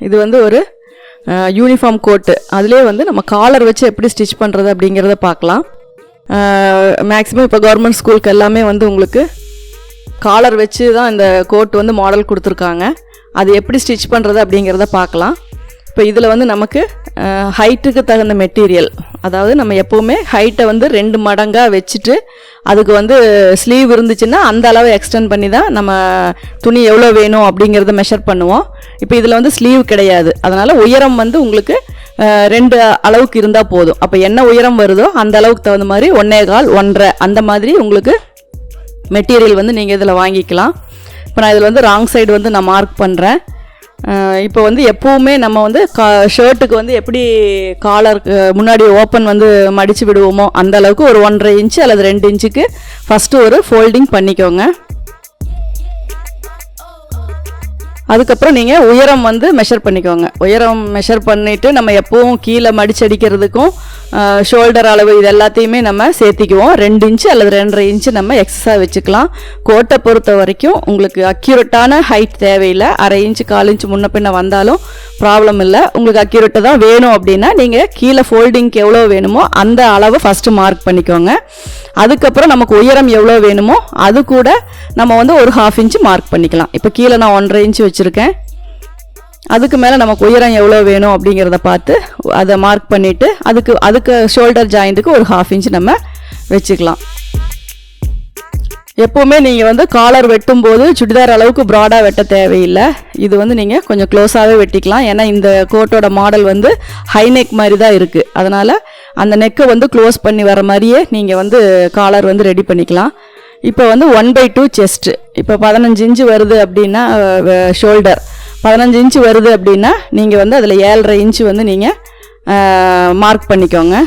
இது வந்து ஒரு யூனிஃபார்ம் கோட்டு. அதிலே வந்து நம்ம காலர் வச்சு எப்படி ஸ்டிச் பண்ணுறது அப்படிங்கிறத பார்க்கலாம். மேக்ஸிமம் இப்போ கவர்மெண்ட் ஸ்கூலுக்கு எல்லாமே வந்து உங்களுக்கு காலர் வச்சு தான் இந்த கோட் வந்து மாடல் கொடுத்துருக்காங்க. அது எப்படி ஸ்டிச் பண்ணுறது அப்படிங்கிறத பார்க்கலாம். இப்போ இதில் வந்து நமக்கு ஹைட்டுக்கு தகுந்த மெட்டீரியல், அதாவது நம்ம எப்போவுமே ஹைட்டை வந்து 2 மடங்காக வச்சுட்டு அதுக்கு வந்து ஸ்லீவ் இருந்துச்சுன்னா அந்த அளவை எக்ஸ்டெண்ட் பண்ணி தான் நம்ம துணி எவ்வளோ வேணும் அப்படிங்கிறத மெஷர் பண்ணுவோம். இப்போ இதில் வந்து ஸ்லீவ் கிடையாது, அதனால் உயரம் வந்து உங்களுக்கு 2 அளவுக்கு இருந்தால் போதும். அப்போ என்ன உயரம் வருதோ அந்த அளவுக்கு தகுந்த மாதிரி 1.25 1.5 அந்த மாதிரி உங்களுக்கு மெட்டீரியல் வந்து நீங்கள் இதில் வாங்கிக்கலாம். இப்போ நான் இதில் வந்து ராங் சைடு வந்து நான் மார்க் பண்ணுறேன். இப்போ வந்து எப்போவுமே நம்ம வந்து ஷர்ட்டுக்கு வந்து எப்படி காலருக்கு முன்னாடி ஓப்பன் வந்து மடித்து விடுவோமோ அந்த அளவுக்கு ஒரு 1.5 இன்ச்சு அல்லது 2 இன்ச்சுக்கு ஃபஸ்ட்டு ஒரு ஃபோல்டிங் பண்ணிக்கோங்க. அதுக்கப்புறம் நீங்கள் உயரம் வந்து மெஷர் பண்ணிக்கோங்க. உயரம் மெஷர் பண்ணிவிட்டு நம்ம எப்போவும் கீழே மடிச்சடிக்கிறதுக்கும் ஷோல்டர் அளவு இது எல்லாத்தையுமே நம்ம சேர்த்திக்குவோம். 2 இன்ச்சு அல்லது 2.5 இன்ச்சு நம்ம எக்ஸஸாக வச்சுக்கலாம். கோட்டை பொறுத்த வரைக்கும் உங்களுக்கு அக்யூரேட்டான ஹைட் தேவையில்லை. 1/2 இன்ச்சு 1/4 இன்ச்சு முன்ன பின்ன வந்தாலும் ப்ராப்ளம் இல்லை. உங்களுக்கு அக்யூரேட்டாக தான் வேணும் அப்படின்னா நீங்கள் கீழே ஃபோல்டிங்க்கு எவ்வளோ வேணுமோ அந்த அளவை ஃபஸ்ட்டு மார்க் பண்ணிக்கோங்க. அதுக்கப்புறம் நமக்கு உயரம் எவ்வளோ வேணுமோ அது கூட நம்ம வந்து ஒரு 1/2 இன்ச்சு மார்க் பண்ணிக்கலாம். இப்போ கீழே நான் 1.5 இன்ச்சு வச்சுருக்கேன். அதுக்கு மேலே நமக்கு உயரம் எவ்வளோ வேணும் அப்படிங்கிறத பார்த்து அதை மார்க் பண்ணிவிட்டு அதுக்கு ஷோல்டர் ஜாயிண்ட்டுக்கு ஒரு 1/2 இன்ச்சு நம்ம வச்சுக்கலாம். எப்போவுமே நீங்கள் வந்து காலர் வெட்டும்போது சுடிதார் அளவுக்கு ப்ராடாக வெட்ட தேவையில்லை. இது வந்து நீங்கள் கொஞ்சம் க்ளோஸாகவே வெட்டிக்கலாம். ஏன்னா இந்த கோட்டோட மாடல் வந்து ஹை நெக் மாதிரி தான் இருக்குது. அதனால் அந்த நெக்கை வந்து க்ளோஸ் பண்ணி வர மாதிரியே நீங்கள் வந்து காலர் வந்து ரெடி பண்ணிக்கலாம். இப்போ வந்து 1/2 செஸ்ட்டு. இப்போ 15 இன்ச்சு வருது அப்படின்னா ஷோல்டர் 15 இன்ச்சு வருது அப்படின்னா நீங்கள் வந்து அதில் 7.5 இன்ச்சு வந்து நீங்கள் மார்க் பண்ணிக்கோங்க.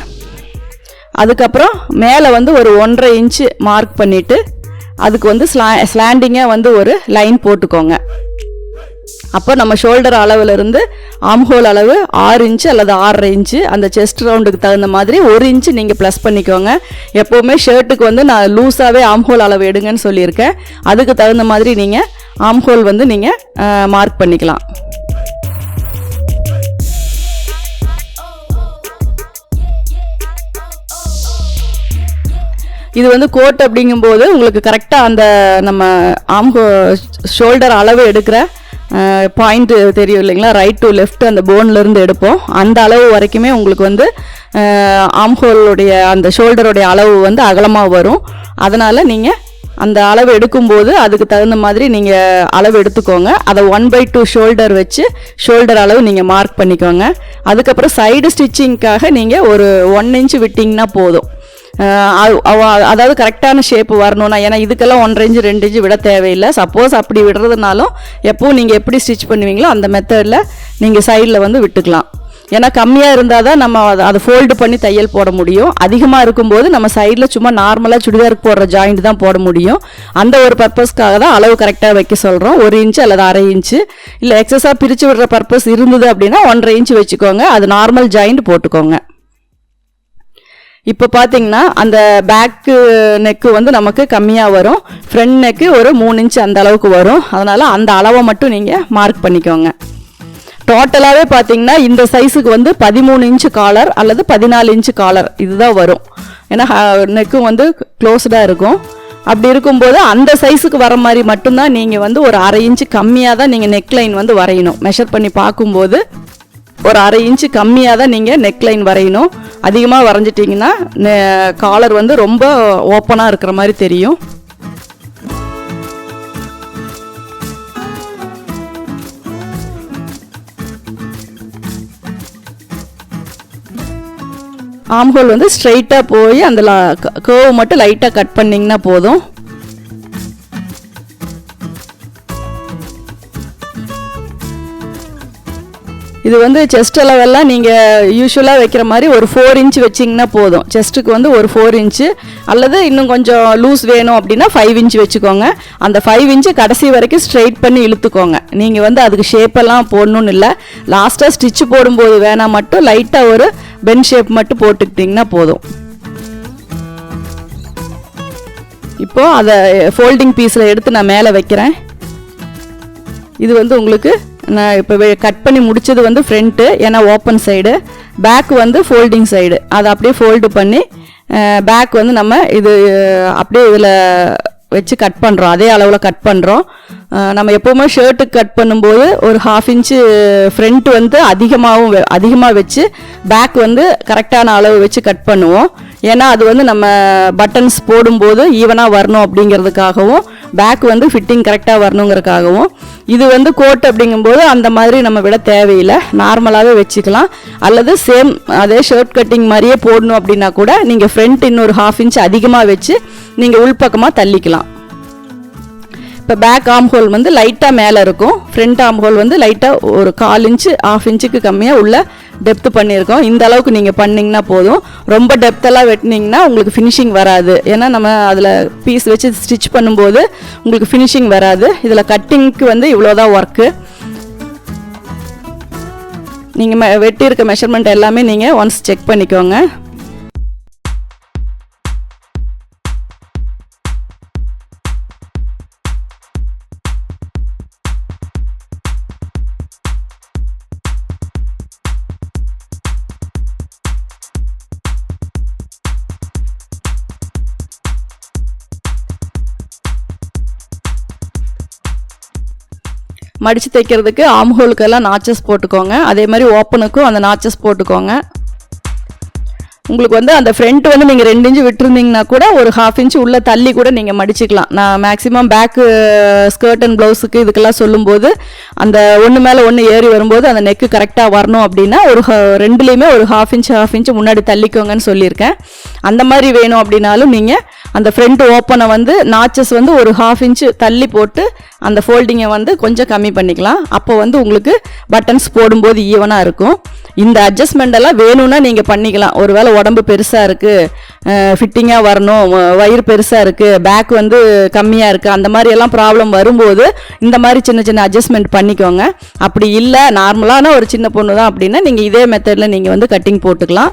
அதுக்கப்புறம் மேலே வந்து ஒரு 1.5 இன்ச்சு மார்க் பண்ணிவிட்டு அதுக்கு வந்து ஸ்லாண்டிங்காக வந்து ஒரு லைன் போட்டுக்கோங்க. அப்போ நம்ம ஷோல்டர் அளவுலேருந்து ஆம்ஹோல் அளவு 6 இன்ச்சு அல்லது 6.5 இன்ச்சு அந்த செஸ்ட் ரவுண்டுக்கு தகுந்த மாதிரி 1 இன்ச்சு நீங்கள் ப்ளஸ் பண்ணிக்கோங்க. எப்போவுமே ஷர்ட்டுக்கு வந்து நான் லூஸாகவே ஆம்ஹோல் அளவு எடுங்கன்னு சொல்லியிருக்கேன். அதுக்கு தகுந்த மாதிரி நீங்கள் ஆம்ஹோல் வந்து நீங்கள் மார்க் பண்ணிக்கலாம். இது வந்து கோட் அப்படிங்கும்போது உங்களுக்கு கரெக்டாக அந்த நம்ம ஷோல்டர் அளவு எடுக்கிற பாயிண்ட் தெரியும் இல்லைங்களா, ரைட் டு லெஃப்ட் அந்த போன்லேருந்து எடுப்போம். அந்த அளவு வரைக்குமே உங்களுக்கு வந்து ஆம்ஹோலுடைய அந்த ஷோல்டருடைய அளவு வந்து அகலமாக வரும். அதனால் நீங்கள் அந்த அளவு எடுக்கும்போது அதுக்கு தகுந்த மாதிரி நீங்கள் அளவு எடுத்துக்கோங்க. அதை 1/2 ஷோல்டர் வச்சு ஷோல்டர் அளவு நீங்கள் மார்க் பண்ணிக்கோங்க. அதுக்கப்புறம் சைடு ஸ்டிச்சிங்க்காக நீங்கள் ஒரு 1 இன்ச்சு விட்டிங்கன்னா போதும். அதாவது கரெக்டான ஷேப்பு வரணும்னா, ஏன்னா இதுக்கெல்லாம் 1.5 இன்ச்சு 2 இன்ச்சு விட தேவையில்லை. சப்போஸ் அப்படி விடுறதுனாலும் எப்போவும் நீங்கள் எப்படி ஸ்டிச் பண்ணுவீங்களோ அந்த மெத்தடில் நீங்கள் சைடில் வந்து விட்டுக்கலாம். ஏன்னா கம்மியாக இருந்தால் தான் நம்ம அதை ஃபோல்டு பண்ணி தையல் போட முடியும். அதிகமாக இருக்கும்போது நம்ம சைடில் சும்மா நார்மலாக சுடிதாருக்கு போடுற ஜாயிண்ட் தான் போட முடியும். அந்த ஒரு பர்பஸ்க்காக தான் அளவு கரெக்டாக வைக்க சொல்கிறோம். 1 இன்ச்சு அல்லது 1/2 இன்ச்சு. இல்லை எக்ஸஸாக பிரித்து விடுற பர்பஸ் இருந்தது அப்படின்னா 1.5 இன்ச்சு வச்சுக்கோங்க. அது நார்மல் ஜாயிண்ட் போட்டுக்கோங்க. இப்போ பார்த்தீங்கன்னா அந்த பேக்கு நெக்கு வந்து நமக்கு கம்மியாக வரும். ஃப்ரண்ட் நெக்கு ஒரு 3 இன்ச்சு அந்த அளவுக்கு வரும். அதனால் அந்த அளவை மட்டும் நீங்கள் மார்க் பண்ணிக்கோங்க. டோட்டலாகவே பார்த்தீங்கன்னா இந்த சைஸுக்கு வந்து 13 இன்ச்சு காலர் அல்லது 14 இன்ச்சு காலர் இதுதான் வரும். ஏன்னா நெக்கும் வந்து க்ளோஸ்டாக இருக்கும். அப்படி இருக்கும்போது அந்த சைஸுக்கு வர மாதிரி மட்டும்தான் நீங்கள் வந்து ஒரு 1/2 இன்ச்சு கம்மியாக தான் நீங்கள் நெக் லைன் வந்து வரையணும். மெஷர் பண்ணி பார்க்கும்போது ஒரு 1/2 இன்ச்சு கம்மியாக தான் நீங்கள் நெக் லைன் வரையணும். அதிகமாக வரைஞ்சிட்டிங்கன்னா காலர் வந்து ரொம்ப ஓப்பனாக இருக்கிற மாதிரி தெரியும். ஆம்ஹோல் வந்து ஸ்ட்ரைட்டாக போய் அந்த கர்வ் மட்டும் லைட்டாக கட் பண்ணிங்கன்னா போதும். இது வந்து செஸ்ட் அளவெல்லாம் நீங்கள் யூஸ்வலாக வைக்கிற மாதிரி ஒரு 4 இன்ச்சு வச்சிங்கன்னா போதும். செஸ்ட்டுக்கு வந்து ஒரு 4 இன்ச்சு அல்லது இன்னும் கொஞ்சம் லூஸ் வேணும் அப்படின்னா 5 இன்ச்சு வச்சுக்கோங்க. அந்த 5 இன்ச்சு கடைசி வரைக்கும் ஸ்ட்ரைட் பண்ணி இழுத்துக்கோங்க. நீங்கள் வந்து அதுக்கு ஷேப்பெல்லாம் போடணும்னு இல்லை. லாஸ்ட்டாக ஸ்டிச்சு போடும்போது வேணால் மட்டும் லைட்டாக ஒரு பென் ஷேப் மட்டும் போட்டுக்கிட்டிங்கன்னா போதும். இப்போது அதை ஃபோல்டிங் பீஸில் எடுத்து நான் மேலே வைக்கிறேன். இது வந்து உங்களுக்கு நான் இப்போ கட் பண்ணி முடிச்சது வந்து ஃப்ரண்ட்டு, ஏன்னா ஓப்பன் சைடு. பேக் வந்து ஃபோல்டிங் சைடு. அதை அப்படியே ஃபோல்டு பண்ணி பேக் வந்து நம்ம இது அப்படியே இதில் வச்சு கட் பண்ணுறோம். அதே அளவில் கட் பண்ணுறோம். நம்ம எப்போவுமே ஷர்ட்டுக்கு கட் பண்ணும்போது ஒரு 1/2 இன்ச்சு ஃப்ரண்ட் வந்து அதிகமாக வச்சு பேக் வந்து கரெக்டான அளவு வச்சு கட் பண்ணுவோம். ஏன்னா அது வந்து நம்ம பட்டன்ஸ் போடும்போது ஈவனாக வரணும் அப்படிங்கிறதுக்காகவும் பேக் வந்து ஃபிட்டிங் கரெக்டாக வரணுங்கிறதுக்காகவும். இது வந்து கோட் அப்படிங்கும்போது அந்த மாதிரி நம்ம விட தேவையில்லை, நார்மலாகவே வச்சுக்கலாம். அல்லது சேம் அதே ஷர்ட் கட்டிங் மாதிரியே போடணும் அப்படின்னா கூட நீங்கள் ஃப்ரண்ட் இன்னொரு 1/2 இன்ச் அதிகமாக வச்சு நீங்கள் உள்பக்கமாக தள்ளிக்கலாம். இப்போ பேக் ஆம் ஹோல் வந்து லைட்டாக மேலே இருக்கும், ஃப்ரண்ட் ஆம் ஹோல் வந்து லைட்டாக ஒரு 1/4 இன்ச்சு 1/2 இன்ச்சுக்கு கம்மியாக உள்ள டெப்த்து பண்ணியிருக்கோம். இந்த அளவுக்கு நீங்கள் பண்ணிங்கன்னா போதும். ரொம்ப டெப்த்தெல்லாம் வெட்டினீங்கன்னா உங்களுக்கு ஃபினிஷிங் வராது. ஏன்னா நம்ம அதில் பீஸ் வச்சு ஸ்டிச் பண்ணும்போது உங்களுக்கு ஃபினிஷிங் வராது. இதில் கட்டிங்க்கு வந்து இவ்வளோதான் ஒர்க்கு. நீங்கள் வெட்டி இருக்க மெஷர்மெண்ட் எல்லாமே நீங்கள் ஒன்ஸ் செக் பண்ணிக்கோங்க. மடித்து தைக்கிறதுக்கு ஆம் ஹோலுக்கெல்லாம் நாச்சஸ் போட்டுக்கோங்க. அதே மாதிரி ஓப்பனுக்கும் அந்த நாச்சஸ் போட்டுக்கோங்க. உங்களுக்கு வந்து அந்த ஃப்ரண்ட் வந்து நீங்கள் 2 இன்ச்சு விட்டுருந்தீங்கன்னா கூட ஒரு 1/2 இன்ச்சு உள்ளே தள்ளி கூட நீங்கள் மடிச்சிக்கலாம். நான் மேக்ஸிமம் பேக்கு ஸ்கர்ட் அண்ட் ப்ளவுஸுக்கு இதுக்கெல்லாம் சொல்லும்போது அந்த ஒன்று மேலே ஒன்று ஏறி வரும்போது அந்த நெக்கு கரெக்டாக வரணும் அப்படின்னா ஒரு ரெண்டுலேயுமே ஒரு 1/2 இன்ச்சு முன்னாடி தள்ளிக்கோங்கன்னு சொல்லியிருக்கேன். அந்த மாதிரி வேணும் அப்படின்னாலும் நீங்கள் அந்த ஃப்ரண்ட் ஓப்பனை வந்து நாச்சஸ் வந்து ஒரு 1/2 இன்ச்சு தள்ளி போட்டு அந்த ஃபோல்டிங்கை வந்து கொஞ்சம் கம்மி பண்ணிக்கலாம். அப்போ வந்து உங்களுக்கு பட்டன்ஸ் போடும்போது ஈவனாக இருக்கும். இந்த அட்ஜஸ்ட்மெண்ட் எல்லாம் வேணும்னா நீங்கள் பண்ணிக்கலாம். ஒருவேளை உடம்பு பெருசாக இருக்குது, ஃபிட்டிங்காக வரணும், வயிறு பெருசாக இருக்குது, பேக் வந்து கம்மியாக இருக்குது, அந்த மாதிரி எல்லாம் ப்ராப்ளம் வரும்போது இந்த மாதிரி சின்ன சின்ன அட்ஜஸ்ட்மெண்ட் பண்ணிக்கோங்க. அப்படி இல்லை நார்மலான ஒரு சின்ன பொண்ணு தான் அப்படின்னா நீங்கள் இதே மெத்தடில் நீங்கள் வந்து கட்டிங் போட்டுக்கலாம்.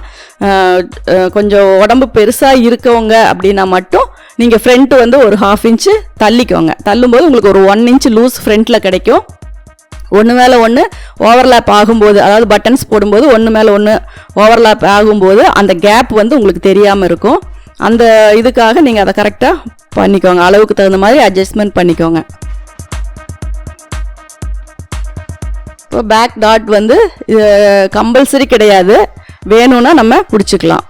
கொஞ்சம் உடம்பு பெருசாக இருக்கவங்க அப்படின்னா மட்டும் நீங்கள் ஃப்ரண்ட் வந்து ஒரு 1/2 இன்ச்சு தள்ளிக்கோங்க. தள்ளும்போது உங்களுக்கு ஒரு 1 இன்ச் லூஸ் ஃப்ரண்ட்டில் கிடைக்கும். ஒன்று மேலே ஒன்று ஓவர்லேப் ஆகும்போது, அதாவது பட்டன்ஸ் போடும்போது ஒன்று மேலே ஒன்று ஓவர்லேப் ஆகும்போது அந்த கேப் வந்து உங்களுக்கு தெரியாமல் இருக்கும். அந்த இதுக்காக நீங்கள் அதை கரெக்டாக பண்ணிக்கோங்க. அளவுக்கு தகுந்த மாதிரி அட்ஜஸ்ட்மெண்ட் பண்ணிக்கோங்க. இப்போ பேக் டாட் வந்து கம்பல்சரி கிடையாது, வேணும்னா நம்ம பிடிச்சிக்கலாம்.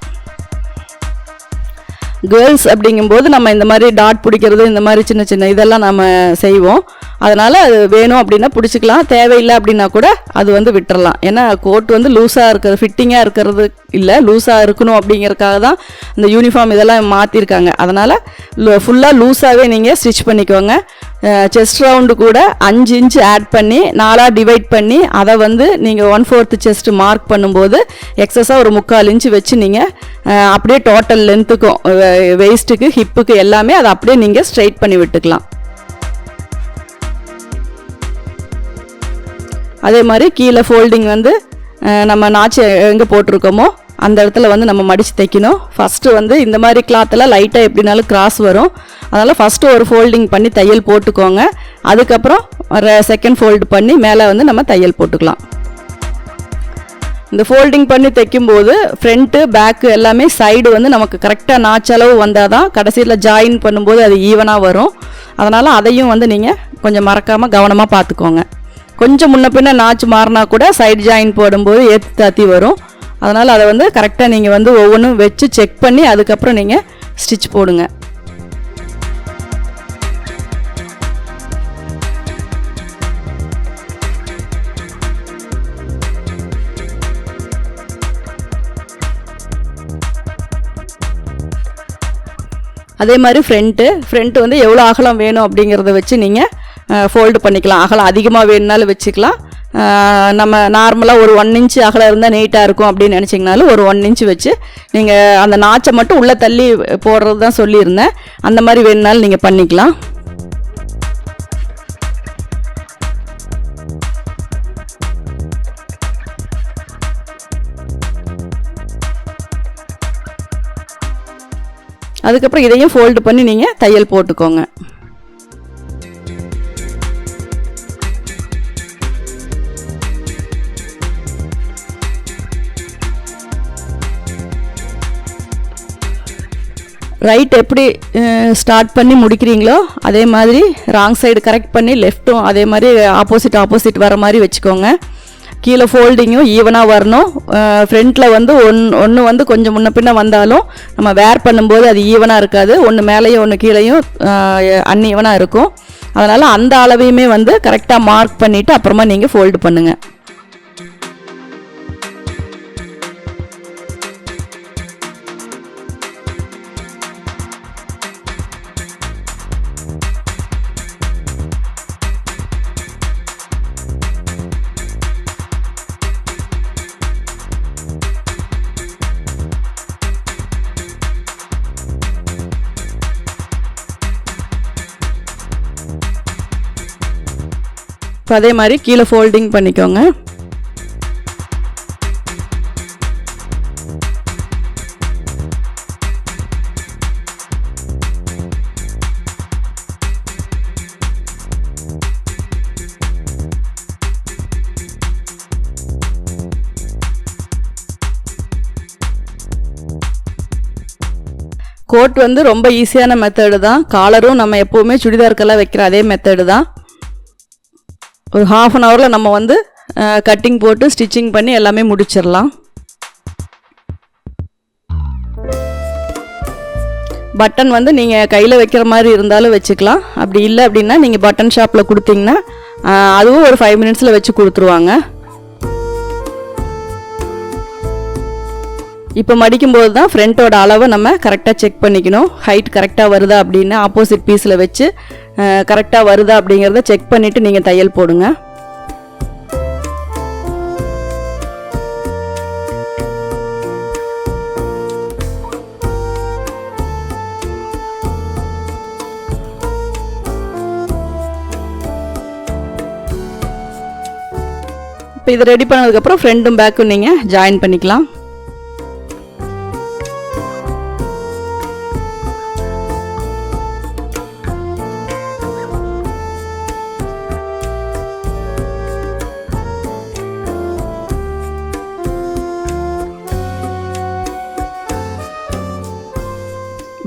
கேர்ள்ஸ் அப்படிங்கும்போது நம்ம இந்த மாதிரி டாட் பிடிக்கிறது, இந்த மாதிரி சின்ன சின்ன இதெல்லாம் நம்ம செய்வோம். அதனால் அது வேணும் அப்படின்னா பிடிச்சிக்கலாம், தேவையில்லை அப்படின்னா கூட அது வந்து விட்டுறலாம். ஏன்னா கோட் வந்து லூஸாக இருக்கிறது, ஃபிட்டிங்காக இருக்கிறது இல்லை, லூஸாக இருக்கணும் அப்படிங்கிறதுக்காக தான் இந்த யூனிஃபார்ம் இதெல்லாம் மாற்றிருக்காங்க. அதனால் ஃபுல்லாக லூஸாகவே நீங்கள் ஸ்டிச் பண்ணிக்கோங்க. செஸ்ட் ரவுண்டு கூட 5 இன்ச் ஆட் பண்ணி 4ஆக டிவைட் பண்ணி அதை வந்து நீங்கள் 1/4 செஸ்ட் மார்க் பண்ணும்போது எக்ஸஸாக ஒரு 3/4 இன்ச்சு வச்சு நீங்கள் அப்படியே டோட்டல் லென்த்துக்கும் வெயிஸ்ட்டுக்கு ஹிப்புக்கு எல்லாமே அதை அப்படியே நீங்கள் ஸ்ட்ரைட் பண்ணி விட்டுக்கலாம். அதே மாதிரி கீழே ஃபோல்டிங் வந்து நம்ம நாச்சு எங்கே போட்டிருக்கோமோ அந்த இடத்துல வந்து நம்ம மடித்து தைக்கணும். ஃபஸ்ட்டு வந்து இந்த மாதிரி கிளாத்தெல்லாம் லைட்டாக எப்படினாலும் கிராஸ் வரும். அதனால் ஃபஸ்ட்டு ஒரு ஃபோல்டிங் பண்ணி தையல் போட்டுக்கோங்க. அதுக்கப்புறம் செகண்ட் ஃபோல்டு பண்ணி மேலே வந்து நம்ம தையல் போட்டுக்கலாம். இந்த ஃபோல்டிங் பண்ணி தைக்கும்போது ஃப்ரண்ட்டு பேக்கு எல்லாமே சைடு வந்து நமக்கு கரெக்டாக நாச்சளவு வந்தால் தான் கடைசியில் ஜாயின் பண்ணும்போது அது ஈவனாக வரும். அதனால் அதையும் வந்து நீங்கள் கொஞ்சம் மறக்காமல் கவனமாக பார்த்துக்கோங்க. கொஞ்சம் முன்ன பின்ன நாச்சு மாறினா கூட சைடு ஜாயின் போடும்போது ஏற்றி தாத்தி வரும். அதனால் அதை வந்து கரெக்டாக நீங்கள் வந்து ஒவ்வொன்றும் வச்சு செக் பண்ணி அதுக்கப்புறம் நீங்கள் ஸ்டிச் போடுங்க. அதே மாதிரி ஃப்ரண்ட்டு வந்து எவ்வளோ அகலம் வேணும் அப்படிங்கிறத வச்சு நீங்கள் ஃபோல்டு பண்ணிக்கலாம். அகலம் அதிகமாக வேணுனாலும் வச்சுக்கலாம். நம்ம நார்மலாக ஒரு 1 இன்ச்சு அகலம் இருந்தால் நீட்டாக இருக்கும் அப்படின்னு நினச்சிங்கனாலும் ஒரு 1 இன்ச்சு வச்சு நீங்கள் அந்த நாச்சை மட்டும் உள்ளே தள்ளி போடுறது தான் சொல்லியிருந்தேன். அந்த மாதிரி வேணுனாலும் நீங்கள் பண்ணிக்கலாம். அதுக்கப்புறம் இதையும் ஃபோல்டு பண்ணி நீங்கள் தையல் போட்டுக்கோங்க. ரைட் எப்படி ஸ்டார்ட் பண்ணி முடிக்கிறீங்களோ அதே மாதிரி ராங் சைடு கரெக்ட் பண்ணி லெஃப்ட்டும் அதே மாதிரி ஆப்போசிட் வர மாதிரி வச்சுக்கோங்க. கீழே ஃபோல்டிங்கும் ஈவனாக வரணும். ஃப்ரண்ட்டில் வந்து ஒன்று வந்து கொஞ்சம் முன்ன பின்ன வந்தாலும் நம்ம வேர் பண்ணும்போது அது ஈவனாக இருக்காது. ஒன்று மேலேயும் ஒன்று கீழேயும் அன்ஈவனாக இருக்கும். அதனால் அந்த அளவையுமே வந்து கரெக்டாக மார்க் பண்ணிவிட்டு அப்புறமா நீங்கள் ஃபோல்டு பண்ணுங்கள். இப்போ அதே மாதிரி கீழே ஃபோல்டிங் பண்ணிக்கோங்க. கோட் வந்து ரொம்ப ஈஸியான மெத்தடு தான். காலரும் நம்ம எப்போவுமே சுடிதாருக்கெல்லாம் வைக்கிற அதே மெத்தடு தான். ஒரு ½ அன் ஹவரில் நம்ம வந்து கட்டிங் போட்டு ஸ்டிச்சிங் பண்ணி எல்லாமே முடிச்சிடலாம். பட்டன் வந்து நீங்கள் கையில் வைக்கிற மாதிரி இருந்தாலும் வச்சுக்கலாம். அப்படி இல்லை அப்படின்னா நீங்கள் பட்டன் ஷாப்பில் கொடுத்தீங்கன்னா அதுவும் ஒரு 5 மினிட்ஸில் வச்சு கொடுத்துருவாங்க. இப்போ மடிக்கும்போது தான் ஃப்ரண்ட்டோட அளவை நம்ம கரெக்டாக செக் பண்ணிக்கணும். ஹைட் கரெக்டாக வருதா அப்படின்னு ஆப்போசிட் பீஸில் வச்சு கரெக்டாக வருதா அப்படிங்கிறத செக் பண்ணிவிட்டு நீங்கள் தையல் போடுங்க. இப்போ இது ரெடி பண்ணதுக்கப்புறம் ஃப்ரண்ட்டும் பேக்கும் நீங்கள் ஜாயின் பண்ணிக்கலாம்.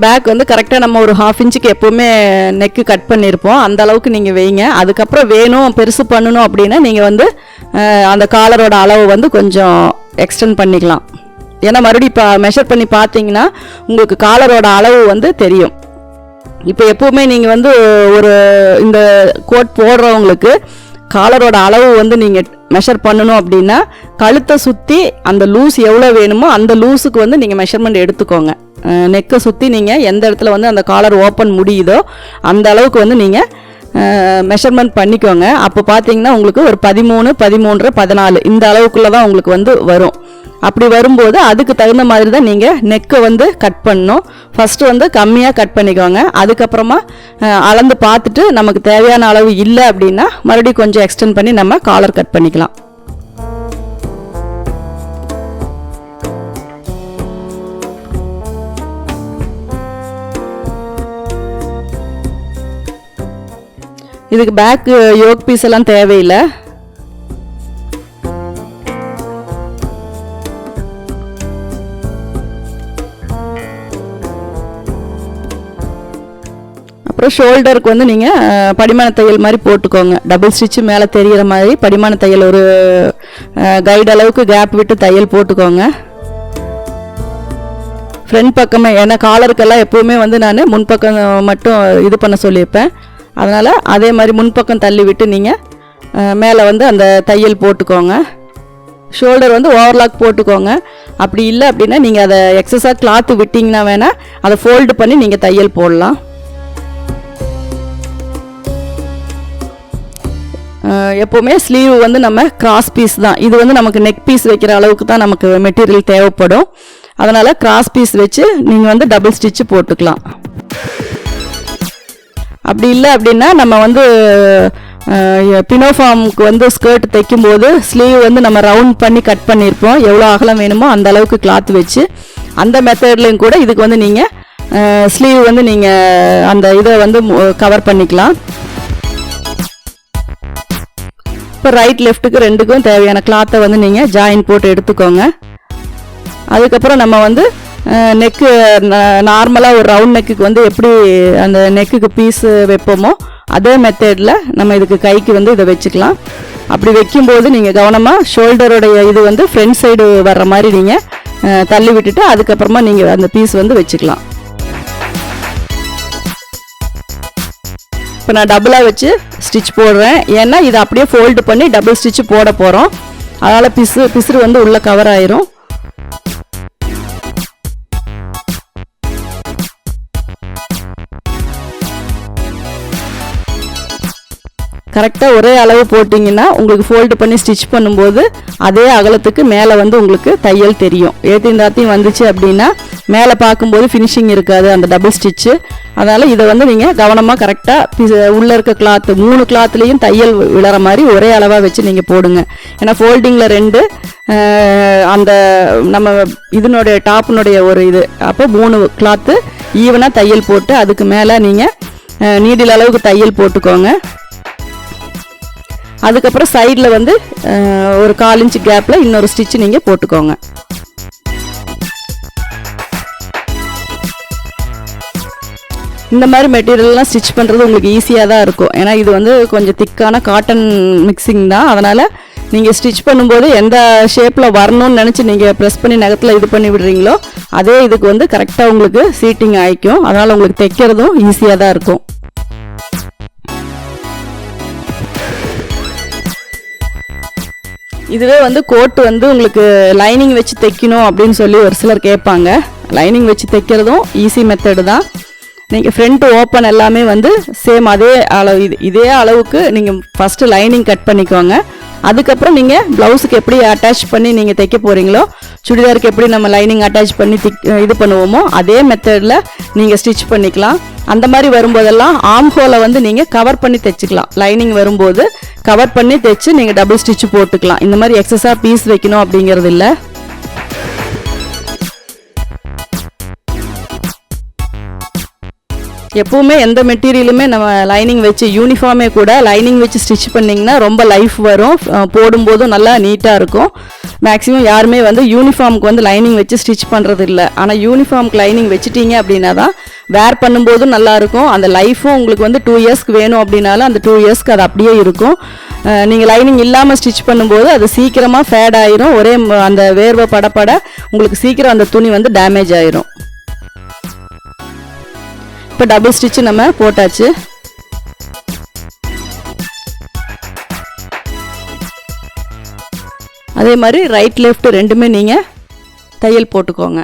பேக் வந்து கரெக்டாக நம்ம ஒரு ½ இன்ச்சுக்கு எப்போவுமே நெக்கு கட் பண்ணியிருப்போம். அந்த அளவுக்கு நீங்கள் வைங்க. அதுக்கப்புறம் வேணும் பெருசு பண்ணணும் அப்படின்னா நீங்கள் வந்து அந்த காலரோட அளவு வந்து கொஞ்சம் எக்ஸ்டெண்ட் பண்ணிக்கலாம். ஏன்னா மறுபடியும் இப்போ மெஷர் பண்ணி பார்த்தீங்கன்னா உங்களுக்கு காலரோட அளவு வந்து தெரியும். இப்போ எப்போவுமே நீங்கள் வந்து ஒரு இந்த கோட் போடுறவங்களுக்கு காலரோட அளவு வந்து நீங்கள் மெஷர் பண்ணணும் அப்படின்னா கழுத்தை சுற்றி அந்த லூஸ் எவ்வளோ வேணுமோ அந்த லூஸுக்கு வந்து நீங்கள் மெஷர்மெண்ட் எடுத்துக்கோங்க. நெக்கை சுற்றி நீங்கள் எந்த இடத்துல வந்து அந்த காலர் ஓப்பன் முடியுதோ அந்த அளவுக்கு வந்து நீங்கள் மெஷர்மெண்ட் பண்ணிக்கோங்க. அப்போ பார்த்தீங்கன்னா உங்களுக்கு ஒரு 13, 13, 14 இந்த அளவுக்குள்ளே தான் உங்களுக்கு வந்து வரும். அப்படி வரும்போது அதுக்கு தகுந்த மாதிரி தான் நீங்கள் நெக்கை வந்து கட் பண்ணணும். ஃபஸ்ட்டு வந்து கம்மியாக கட் பண்ணிக்கோங்க. அதுக்கப்புறமா அளந்து பார்த்துட்டு நமக்கு தேவையான அளவு இல்லை அப்படின்னா மறுபடியும் கொஞ்சம் எக்ஸ்டெண்ட் பண்ணி நம்ம காலர் கட் பண்ணிக்கலாம். இதுக்கு பேக் யோக் பீஸ் எல்லாம் தேவையில்லை. அப்புறம் ஷோல்டருக்கு வந்து நீங்கள் படிமான தையல் மாதிரி போட்டுக்கோங்க. டபுள் ஸ்டிச்சு மேலே தெரிகிற மாதிரி படிமான தையல் ஒரு கைடு அளவுக்கு கேப் விட்டு தையல் போட்டுக்கோங்க. ஃப்ரண்ட் பக்கமே ஏன்னா காலருக்கெல்லாம் எப்போவுமே வந்து நான் முன்பக்கம் மட்டும் இது பண்ண சொல்லியிருப்பேன். அதனால் அதே மாதிரி முன்பக்கம் தள்ளி விட்டு நீங்கள் மேலே வந்து அந்த தையல் போட்டுக்கோங்க. ஷோல்டர் வந்து ஓவர்லாக் போட்டுக்கோங்க. அப்படி இல்லை அப்படின்னா நீங்கள் அதை எக்ஸஸாக கிளாத்து விட்டிங்கன்னா வேணால் அதை ஃபோல்டு பண்ணி நீங்கள் தையல் போடலாம். எப்போவுமே ஸ்லீவ் வந்து நம்ம கிராஸ் பீஸ் தான். இது வந்து நமக்கு நெக் பீஸ் வைக்கிற அளவுக்கு தான் நமக்கு மெட்டீரியல் தேவைப்படும். அதனால் கிராஸ் பீஸ் வச்சு நீங்கள் வந்து டபுள் ஸ்டிச்சு போட்டுக்கலாம். அப்படி இல்லை அப்படின்னா நம்ம வந்து பினோஃபார்முக்கு வந்து ஸ்கர்ட் தைக்கும்போது ஸ்லீவ் வந்து நம்ம ரவுண்ட் பண்ணி கட் பண்ணியிருப்போம். எவ்வளோ அகலம் வேணுமோ அந்த அளவுக்கு கிளாத் வச்சு அந்த மெத்தட்லேயும் கூட இதுக்கு வந்து நீங்கள் ஸ்லீவ் வந்து நீங்கள் அந்த இதை வந்து கவர் பண்ணிக்கலாம். இப்போ ரைட் லெஃப்ட்டுக்கு ரெண்டுக்கும் தேவையான கிளாத்தை வந்து நீங்கள் ஜாயின் போட்டு எடுத்துக்கோங்க. அதுக்கப்புறம் நம்ம வந்து நெக்கு நார்மலாக ஒரு ரவுண்ட் நெக்குக்கு வந்து எப்படி அந்த நெக்குக்கு பீஸு வைப்போமோ அதே மெத்தடில் நம்ம இதுக்கு கைக்கு வந்து இதை வச்சுக்கலாம். அப்படி வைக்கும்போது நீங்கள் கவனமாக ஷோல்டருடைய இது வந்து ஃப்ரண்ட் சைடு வர்ற மாதிரி நீங்கள் தள்ளி விட்டுட்டு அதுக்கப்புறமா நீங்கள் அந்த பீஸ் வந்து வச்சுக்கலாம். இப்போ நான் டபுளாக வச்சு ஸ்டிச் போடுறேன். ஏன்னா இதை அப்படியே ஃபோல்டு பண்ணி டபுள் ஸ்டிச்சு போட போகிறோம். அதனால் பிசுறு வந்து உள்ளே கவர் ஆயிரும். கரெக்டாக ஒரே அளவு போட்டிங்கன்னா உங்களுக்கு ஃபோல்டு பண்ணி ஸ்டிச் பண்ணும்போது அதே அகலத்துக்கு மேலே வந்து உங்களுக்கு தையல் தெரியும். ஏற்றியும் தாத்தியும் வந்துச்சு அப்படின்னா மேலே பார்க்கும்போது ஃபினிஷிங் இருக்காது அந்த டபுள் ஸ்டிச்சு. அதனால் இதை வந்து நீங்கள் கவனமாக கரெக்டாக உள்ளே இருக்க கிளாத்து 3 கிளாத்துலேயும் தையல் விழற மாதிரி ஒரே அளவாக வச்சு நீங்கள் போடுங்க. ஏன்னா ஃபோல்டிங்கில் 2 அந்த நம்ம இதனுடைய டாப்பினுடைய ஒரு இது அப்போ 3 கிளாத்து ஈவனாக தையல் போட்டு அதுக்கு மேலே நீங்கள் நீடில் அளவுக்கு தையல் போட்டுக்கோங்க. அதுக்கப்புறம் சைடில் வந்து ஒரு 1/4 இன்ச் கேப்பில் இன்னொரு ஸ்டிச்சு நீங்கள் போட்டுக்கோங்க. இந்த மாதிரி மெட்டீரியல்லாம் ஸ்டிச் பண்ணுறது உங்களுக்கு ஈஸியாக தான் இருக்கும். ஏன்னா இது வந்து கொஞ்சம் திக்கான காட்டன் மிக்சிங் தான். அதனால் நீங்கள் ஸ்டிச் பண்ணும்போது எந்த ஷேப்பில் வரணும்னு நினச்சி நீங்கள் ப்ரெஸ் பண்ணி நகத்தில் இது பண்ணி விடுறீங்களோ அதே இதுக்கு வந்து கரெக்டாக உங்களுக்கு சீட்டிங் ஆகிக்கும். அதனால் உங்களுக்கு தைக்கிறதும் ஈஸியாக தான் இருக்கும். இதுவே வந்து கோட் வந்து உங்களுக்கு லைனிங் வச்சு தைக்கணும் அப்படின்னு சொல்லி ஒரு சிலர் கேட்பாங்க. லைனிங் வச்சு தைக்கிறதும் ஈஸி மெத்தடு தான். நீங்கள் ஃப்ரண்ட் ஓப்பன் எல்லாமே வந்து சேம் அதே அளவு இதே அளவுக்கு நீங்கள் ஃபஸ்ட்டு லைனிங் கட் பண்ணிக்கோங்க. அதுக்கப்புறம் நீங்கள் ப்ளவுஸுக்கு எப்படி அட்டாச் பண்ணி நீங்கள் தைக்க போகிறீங்களோ சுடிதாருக்கு எப்படி நம்ம லைனிங் அட்டாச் பண்ணி இது பண்ணுவோமோ அதே மெத்தடில் நீங்கள் ஸ்டிச் பண்ணிக்கலாம். அந்த மாதிரி வரும்போதெல்லாம் ஆர்ம் ஹோலை வந்து நீங்கள் கவர் பண்ணி தைச்சிக்கலாம். லைனிங் வரும்போது கவர் பண்ணி தைச்சு நீங்கள் டபுள் ஸ்டிச்சு போட்டுக்கலாம். இந்த மாதிரி எக்ஸஸாக பீஸ் வைக்கணும் அப்படிங்கிறது இல்லை. எப்பவுமே எந்த மெட்டீரியலுமே நம்ம லைனிங் வச்சு யூனிஃபார்மே கூட லைனிங் வச்சு ஸ்டிச் பண்ணிங்கன்னா ரொம்ப லைஃப் வரும். போடும்போதும் நல்லா நீட்டாக இருக்கும். மேக்ஸிமம் யாருமே வந்து யூனிஃபார்முக்கு வந்து லைனிங் வச்சு ஸ்டிச் பண்ணுறது இல்லை. ஆனால் யூனிஃபார்முக்கு லைனிங் வச்சுட்டீங்க அப்படின்னா தான் வேர் பண்ணும்போதும் நல்லாயிருக்கும். அந்த லைஃப்பும் உங்களுக்கு வந்து 2 இயர்ஸ்க்கு வேணும் அப்படின்னாலும் அந்த 2 இயர்ஸ்க்கு அது அப்படியே இருக்கும். நீங்கள் லைனிங் இல்லாமல் ஸ்டிச் பண்ணும்போது அது சீக்கிரமாக ஃபேட் ஆயிரும். ஒரே அந்த வேர்வை படப்பட உங்களுக்கு சீக்கிரம் அந்த துணி வந்து டேமேஜ் ஆயிரும். இப்போ டபுள் ஸ்டிச்சு நம்ம போட்டாச்சு. அதே மாதிரி ரைட் லெஃப்ட் ரெண்டுமே நீங்கள் தையல் போட்டுக்கோங்க.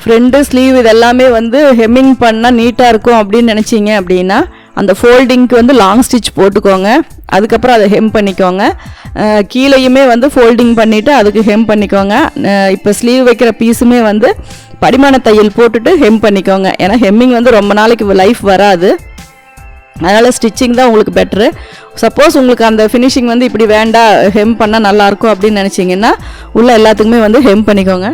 ஃப்ரண்ட் ஸ்லீவ் இதெல்லாமே வந்து ஹெம்மிங் பண்ணால் நீட்டாக இருக்கும் அப்படின்னு நினச்சிங்க அப்படின்னா அந்த ஃபோல்டிங்க்கு வந்து லாங் ஸ்டிச் போட்டுக்கோங்க. அதுக்கப்புறம் அதை ஹெம் பண்ணிக்கோங்க. கீழேயுமே வந்து ஃபோல்டிங் பண்ணிவிட்டு அதுக்கு ஹெம் பண்ணிக்கோங்க. இப்போ ஸ்லீவ் வைக்கிற பீஸுமே வந்து படிமான தையல் போட்டுட்டு ஹெம் பண்ணிக்கோங்க. ஏன்னா ஹெம்மிங் வந்து ரொம்ப நாளைக்கு லைஃப் வராது. அதனால் ஸ்டிச்சிங் தான் உங்களுக்கு பெட்ரு. சப்போஸ் உங்களுக்கு அந்த ஃபினிஷிங் வந்து இப்படி வேண்டாம் ஹெம் பண்ணால் நல்லாயிருக்கும் அப்படின்னு நினச்சிங்கன்னா உள்ள எல்லாத்துக்குமே வந்து ஹெம் பண்ணிக்கோங்க.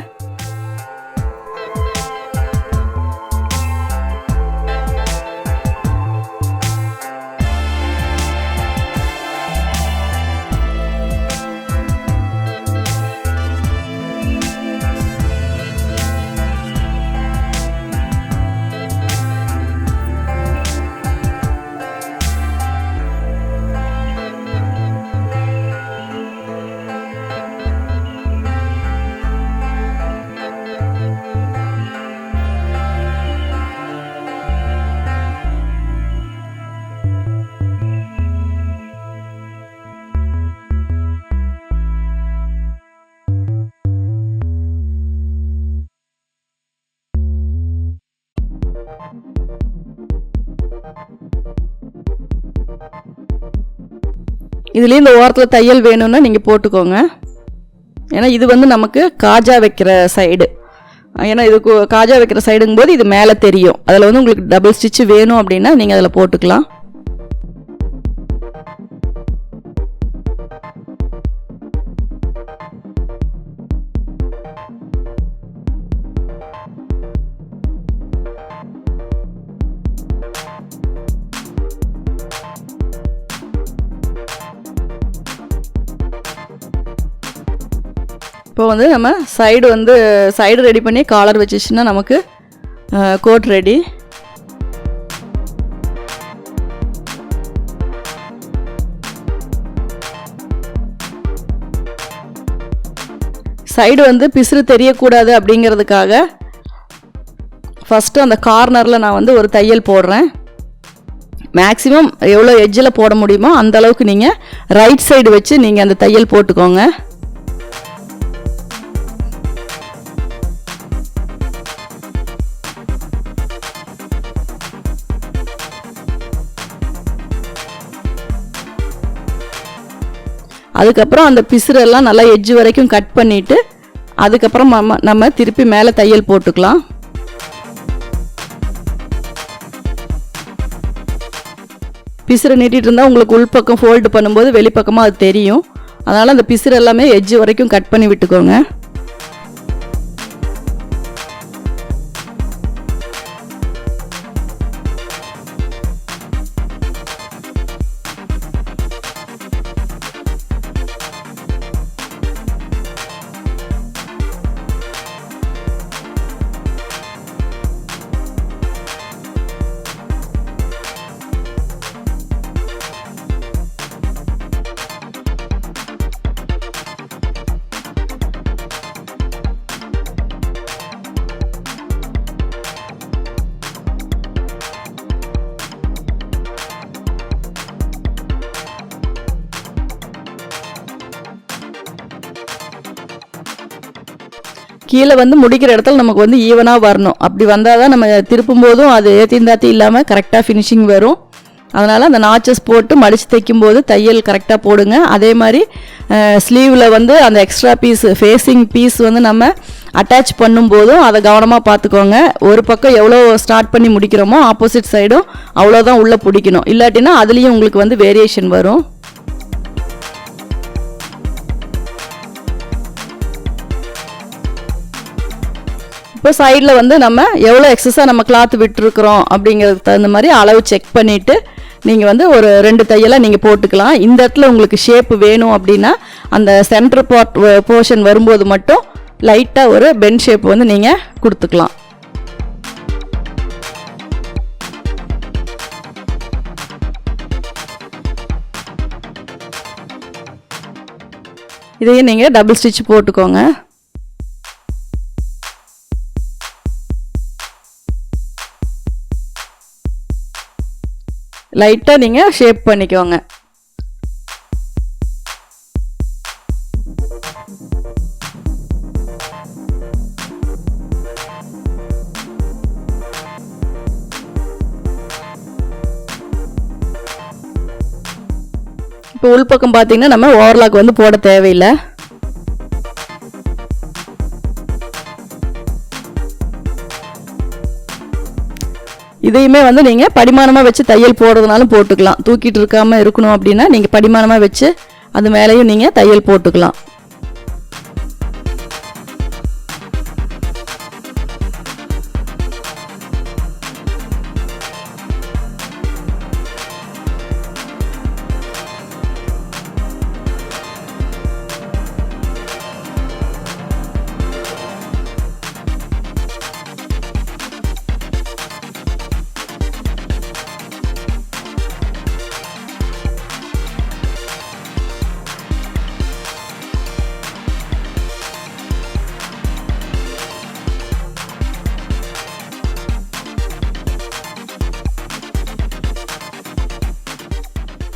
இதுலேயும் இந்த ஓரத்தில் தையல் வேணும்னா நீங்கள் போட்டுக்கோங்க. ஏன்னா இது வந்து நமக்கு காஜா வைக்கிற சைடு. ஏன்னா இது காஜா வைக்கிற சைடுங்கும்போது இது மேலே தெரியும். அதில் வந்து உங்களுக்கு டபுள் ஸ்டிச்சு வேணும் அப்படின்னா நீங்கள் அதில் போட்டுக்கலாம். இப்போ வந்து நம்ம சைடு ரெடி பண்ணி காலர் வச்சிச்சுன்னா நமக்கு கோட் ரெடி. சைடு வந்து பிசுறு தெரியக்கூடாது அப்படிங்கிறதுக்காக ஃபஸ்ட்டு அந்த கார்னரில் நான் வந்து ஒரு தையல் போடுறேன். மேக்ஸிமம் எவ்வளோ எட்ஜில் போட முடியுமோ அந்த அளவுக்கு நீங்கள் ரைட் சைடு வச்சு நீங்கள் அந்த தையல் போட்டுக்கோங்க. அதுக்கப்புறம் அந்த பிசுறெல்லாம் நல்லா எட்ஜ் வரைக்கும் கட் பண்ணிவிட்டு அதுக்கப்புறம் நம்ம திருப்பி மேலே தையல் போட்டுக்கலாம். பிசுரை நீட்டிகிட்டு இருந்தால் உங்களுக்கு உள்பக்கம் ஃபோல்டு பண்ணும்போது வெளிப்பக்கமாக அது தெரியும். அதனால் அந்த பிசுறு எல்லாமே எட்ஜ் வரைக்கும் கட் பண்ணி விட்டுக்கோங்க. கீழே வந்து முடிக்கிற இடத்துல நமக்கு வந்து ஈவனாக வரணும். அப்படி வந்தால் தான் நம்ம திருப்பும் போதும் அது ஏற்றிந்தாத்தி இல்லாமல் கரெக்டாக ஃபினிஷிங் வரும். அதனால் அந்த நாச்சஸ் போட்டு மடித்து தைக்கும்போது தையல் கரெக்டாக போடுங்க. அதே மாதிரி ஸ்லீவில் வந்து அந்த எக்ஸ்ட்ரா ஃபேஸிங் பீஸ் வந்து நம்ம அட்டாச் பண்ணும்போதும் அதை கவனமாக பார்த்துக்கோங்க. ஒரு பக்கம் எவ்வளோ ஸ்டார்ட் பண்ணி முடிக்கிறோமோ ஆப்போசிட் சைடும் அவ்வளோதான் உள்ளே பிடிக்கணும். இல்லாட்டினா அதுலேயும் உங்களுக்கு வந்து வேரியேஷன் வரும். இப்போ சைடில் வந்து நம்ம எவ்வளோ எக்ஸஸாக நம்ம கிளாத் விட்டுருக்குறோம் அப்படிங்கிறதுக்கு தகுந்த மாதிரி அளவு செக் பண்ணிவிட்டு நீங்கள் வந்து ஒரு 2 தையலை நீங்கள் போட்டுக்கலாம். இந்த இடத்துல உங்களுக்கு ஷேப்பு வேணும் அப்படின்னா அந்த சென்டர் போர்ஷன் வரும்போது மட்டும் லைட்டாக ஒரு பென் ஷேப் வந்து நீங்கள் கொடுத்துக்கலாம். இதையும் நீங்கள் டபுள் ஸ்டிச் போட்டுக்கோங்க. லைட்டாக நீங்கள் ஷேப் பண்ணிக்கோங்க. இப்போ உள்பக்கம் பார்த்தீங்கன்னா நம்ம ஓவர்லாக் வந்து போட தேவையில்லை. இதையுமே வந்து நீங்கள் படிமானமாக வச்சு தையல் போடுறதுனாலும் போட்டுக்கலாம். தூக்கிட்டு இருக்காமல் இருக்கணும் அப்படின்னா நீங்கள் படிமானமாக வச்சு அது மேலேயும் நீங்கள் தையல் போட்டுக்கலாம்.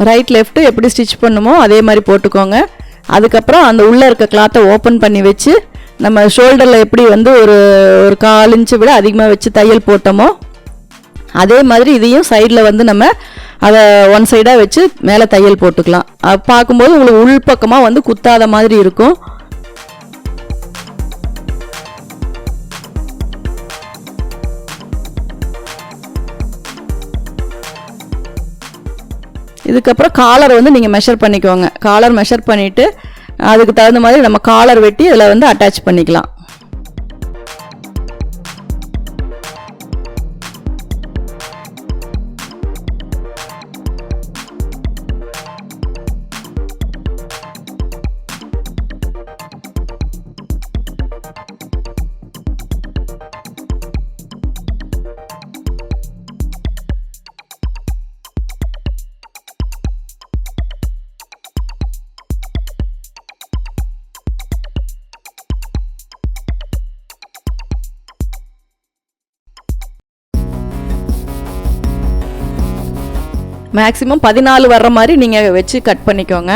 ரைட் லெஃப்ட் எப்படி ஸ்டிச் பண்ணுமோ அதே மாதிரி போட்டுக்கோங்க. அதுக்கப்புறம் அந்த உள்ளே இருக்க கிளாத்தை ஓப்பன் பண்ணி வச்சு நம்ம ஷோல்டரில் எப்படி வந்து ஒரு 1/4 இன்ச்சு விட அதிகமாக வச்சு தையல் போட்டோமோ அதே மாதிரி இதையும் சைடில் வந்து நம்ம அதை ஒன் சைடாக வச்சு மேலே தையல் போட்டுக்கலாம். பார்க்கும்போது உங்களுக்கு உள்பக்கமாக வந்து குத்தாத மாதிரி இருக்கும். இதுக்கப்புறம் காலர் வந்து நீங்கள் மெஷர் பண்ணிக்கோங்க. காலர் மெஷர் பண்ணிவிட்டு அதுக்கு தகுந்த மாதிரி நம்ம காலர் வெட்டி இதில் வந்து அட்டாச் பண்ணிக்கலாம். மேக்ஸிமம் 14 வர்ற மாதிரி நீங்கள் வச்சு கட் பண்ணிக்கோங்க.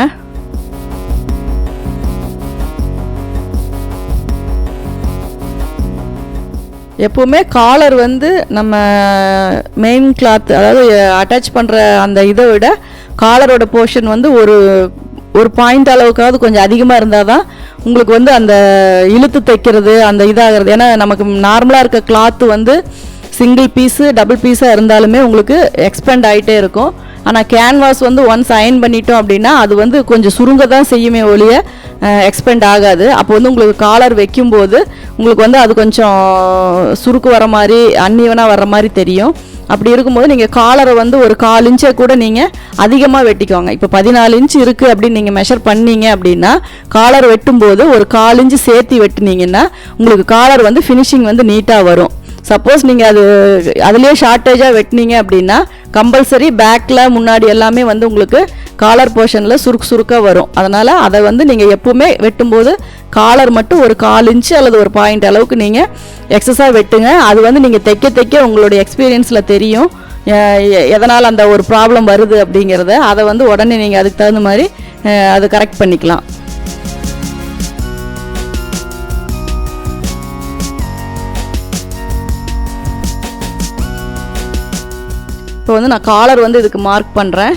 எப்போவுமே காலர் வந்து நம்ம மெயின் கிளாத் அதாவது அட்டாச் பண்ணுற அந்த இதை விட காலரோட போர்ஷன் வந்து ஒரு பாயிண்ட் அளவுக்காவது கொஞ்சம் அதிகமாக இருந்தால் தான் உங்களுக்கு வந்து அந்த இழுத்து தைக்கிறது அந்த இதாகிறது. ஏன்னா நமக்கு நார்மலாக இருக்க கிளாத்து வந்து சிங்கிள் பீஸு டபுள் பீஸாக இருந்தாலுமே உங்களுக்கு எக்ஸ்பெண்ட் ஆகிட்டே இருக்கும். ஆனால் கேன்வாஸ் வந்து ஒன்ஸ் அயன் பண்ணிட்டோம் அப்படின்னா அது வந்து கொஞ்சம் சுருங்க தான் செய்யுமே ஒழிய எக்ஸ்பெண்ட் ஆகாது. அப்போ வந்து உங்களுக்கு காலர் வைக்கும்போது உங்களுக்கு வந்து அது கொஞ்சம் சுருக்கு வர மாதிரி அன்ஈவனாக வர்ற மாதிரி தெரியும். அப்படி இருக்கும்போது நீங்கள் காலரை வந்து ஒரு 1/4 இன்ச்சை கூட நீங்கள் அதிகமாக வெட்டிக்கோங்க. இப்போ 14 இன்ச் இருக்குது அப்படின்னு நீங்கள் மெஷர் பண்ணீங்க அப்படின்னா காலர் வெட்டும்போது ஒரு 1/4 இன்ச்சு சேர்த்து வெட்டினீங்கன்னா உங்களுக்கு காலர் வந்து ஃபினிஷிங் வந்து நீட்டாக வரும். சப்போஸ் நீங்கள் அதுலேயே ஷார்ட்டேஜாக வெட்டினீங்க அப்படின்னா கம்பல்சரி பேக்கில் முன்னாடி எல்லாமே வந்து உங்களுக்கு காலர் போர்ஷனில் சுருக்காக வரும். அதனால் அதை வந்து நீங்கள் எப்பவுமே வெட்டும்போது காலர் மட்டும் ஒரு 1/4 இன்ச்சு அல்லது ஒரு பாயிண்ட் அளவுக்கு நீங்கள் எக்ஸஸாக வெட்டுங்க. அது வந்து நீங்கள் தைக்க உங்களுடைய எக்ஸ்பீரியன்ஸில் தெரியும் எதனால் அந்த ஒரு ப்ராப்ளம் வருது அப்படிங்கிறத. அதை வந்து உடனே நீங்கள் அதுக்கு தகுந்த மாதிரி அதை கரெக்ட் பண்ணிக்கலாம். இப்போ வந்து நான் காலர் வந்து இதுக்கு மார்க் பண்ணுறேன்.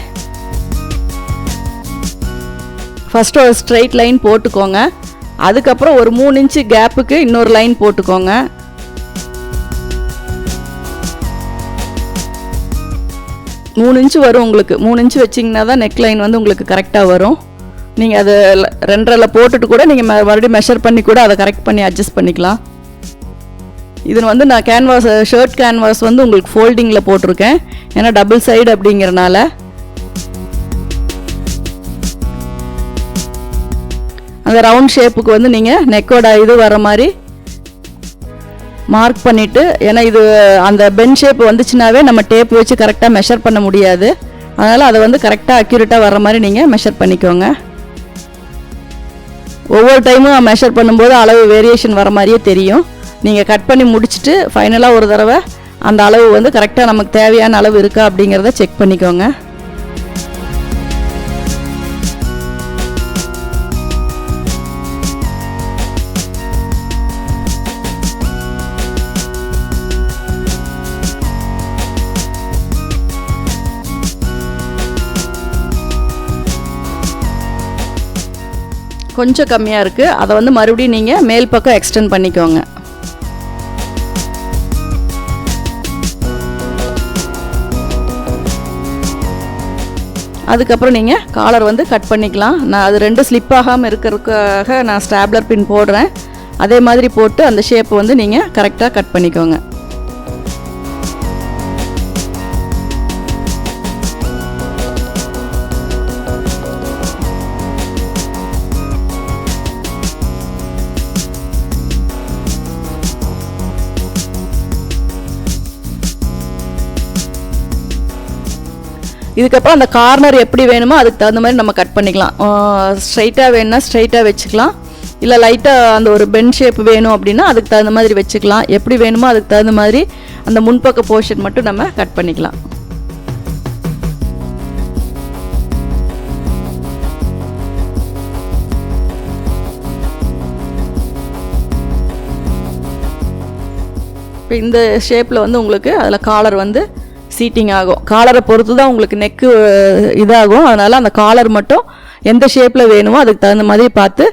ஃபஸ்ட்டு ஒரு ஸ்ட்ரெயிட் லைன் போட்டுக்கோங்க. அதுக்கப்புறம் ஒரு 3 இன்ச்சு கேப்புக்கு இன்னொரு லைன் போட்டுக்கோங்க. மூணு இன்ச்சு வரும் உங்களுக்கு. 3 இன்ச்சு வச்சிங்கன்னா தான் நெக் லைன் வந்து உங்களுக்கு கரெக்டாக வரும். நீங்கள் அது 2.5 போட்டுட்டு கூட நீங்கள் மறுபடியும் மெஷர் பண்ணி கூட அதை கரெக்ட் பண்ணி அட்ஜஸ்ட் பண்ணிக்கலாம். இது வந்து நான் ஷர்ட் கேன்வாஸ் வந்து உங்களுக்கு ஃபோல்டிங்கில் போட்டிருக்கேன். ஏன்னா டபுள் சைடு அப்படிங்கிறனால. அந்த ரவுண்ட் ஷேப்புக்கு வந்து நீங்கள் நெக்கோட இது வர மாதிரி மார்க் பண்ணிவிட்டு, ஏன்னா இது அந்த பென் ஷேப் வந்துச்சுனாவே நம்ம டேப் வச்சு கரெக்டாக மெஷர் பண்ண முடியாது. அதனால் அதை வந்து கரெக்டாக அக்யூரேட்டாக வர மாதிரி நீங்கள் மெஷர் பண்ணிக்கோங்க. ஒவ்வொரு டைமும் மெஷர் பண்ணும்போது அளவு வேரியேஷன் வர மாதிரியே தெரியும். நீங்கள் கட் பண்ணி முடிச்சுட்டு ஃபைனலாக ஒரு தடவை அந்த அளவு வந்து கரெக்டாக நமக்கு தேவையான அளவு இருக்கா அப்படிங்கிறத செக் பண்ணிக்கோங்க. கொஞ்சம் கம்மியாக இருக்குது. அதை வந்து மறுபடியும் நீங்கள் மேல் பக்கம் எக்ஸ்டெண்ட் பண்ணிக்கோங்க. அதுக்கப்புறம் நீங்கள் காலர் வந்து கட் பண்ணிக்கலாம். நான் அது 2 ஸ்லிப் ஆகாமல் இருக்கிறதுக்காக நான் ஸ்டாப்லர் பின் போடுறேன். அதே மாதிரி போட்டு அந்த ஷேப் வந்து நீங்கள் கரெக்டாக கட் பண்ணிக்கோங்க. இதுக்கப்புறம் அந்த கார்னர் எப்படி வேணுமோ அதுக்கு தகுந்த மாதிரி நம்ம கட் பண்ணிக்கலாம். ஸ்ட்ரைட்டாக வேணும்னா ஸ்ட்ரைட்டாக வச்சுக்கலாம். இல்லை லைட்டாக அந்த ஒரு பென் ஷேப் வேணும் அப்படின்னா அதுக்கு தகுந்த மாதிரி வச்சுக்கலாம். எப்படி வேணுமோ அதுக்கு தகுந்த மாதிரி அந்த முன்பக்க போர்ஷன் மட்டும் நம்ம கட் பண்ணிக்கலாம். இப்போ இந்த ஷேப்பில் வந்து உங்களுக்கு அதில் காலர் வந்து சீட்டிங் ஆகும். காலரை பொறுத்து தான் உங்களுக்கு நெக்கு இதாகும். அதனால் அந்த காலர் மட்டும் எந்த ஷேப்பில் வேணுமோ அதுக்கு தகுந்த மாதிரி பார்த்து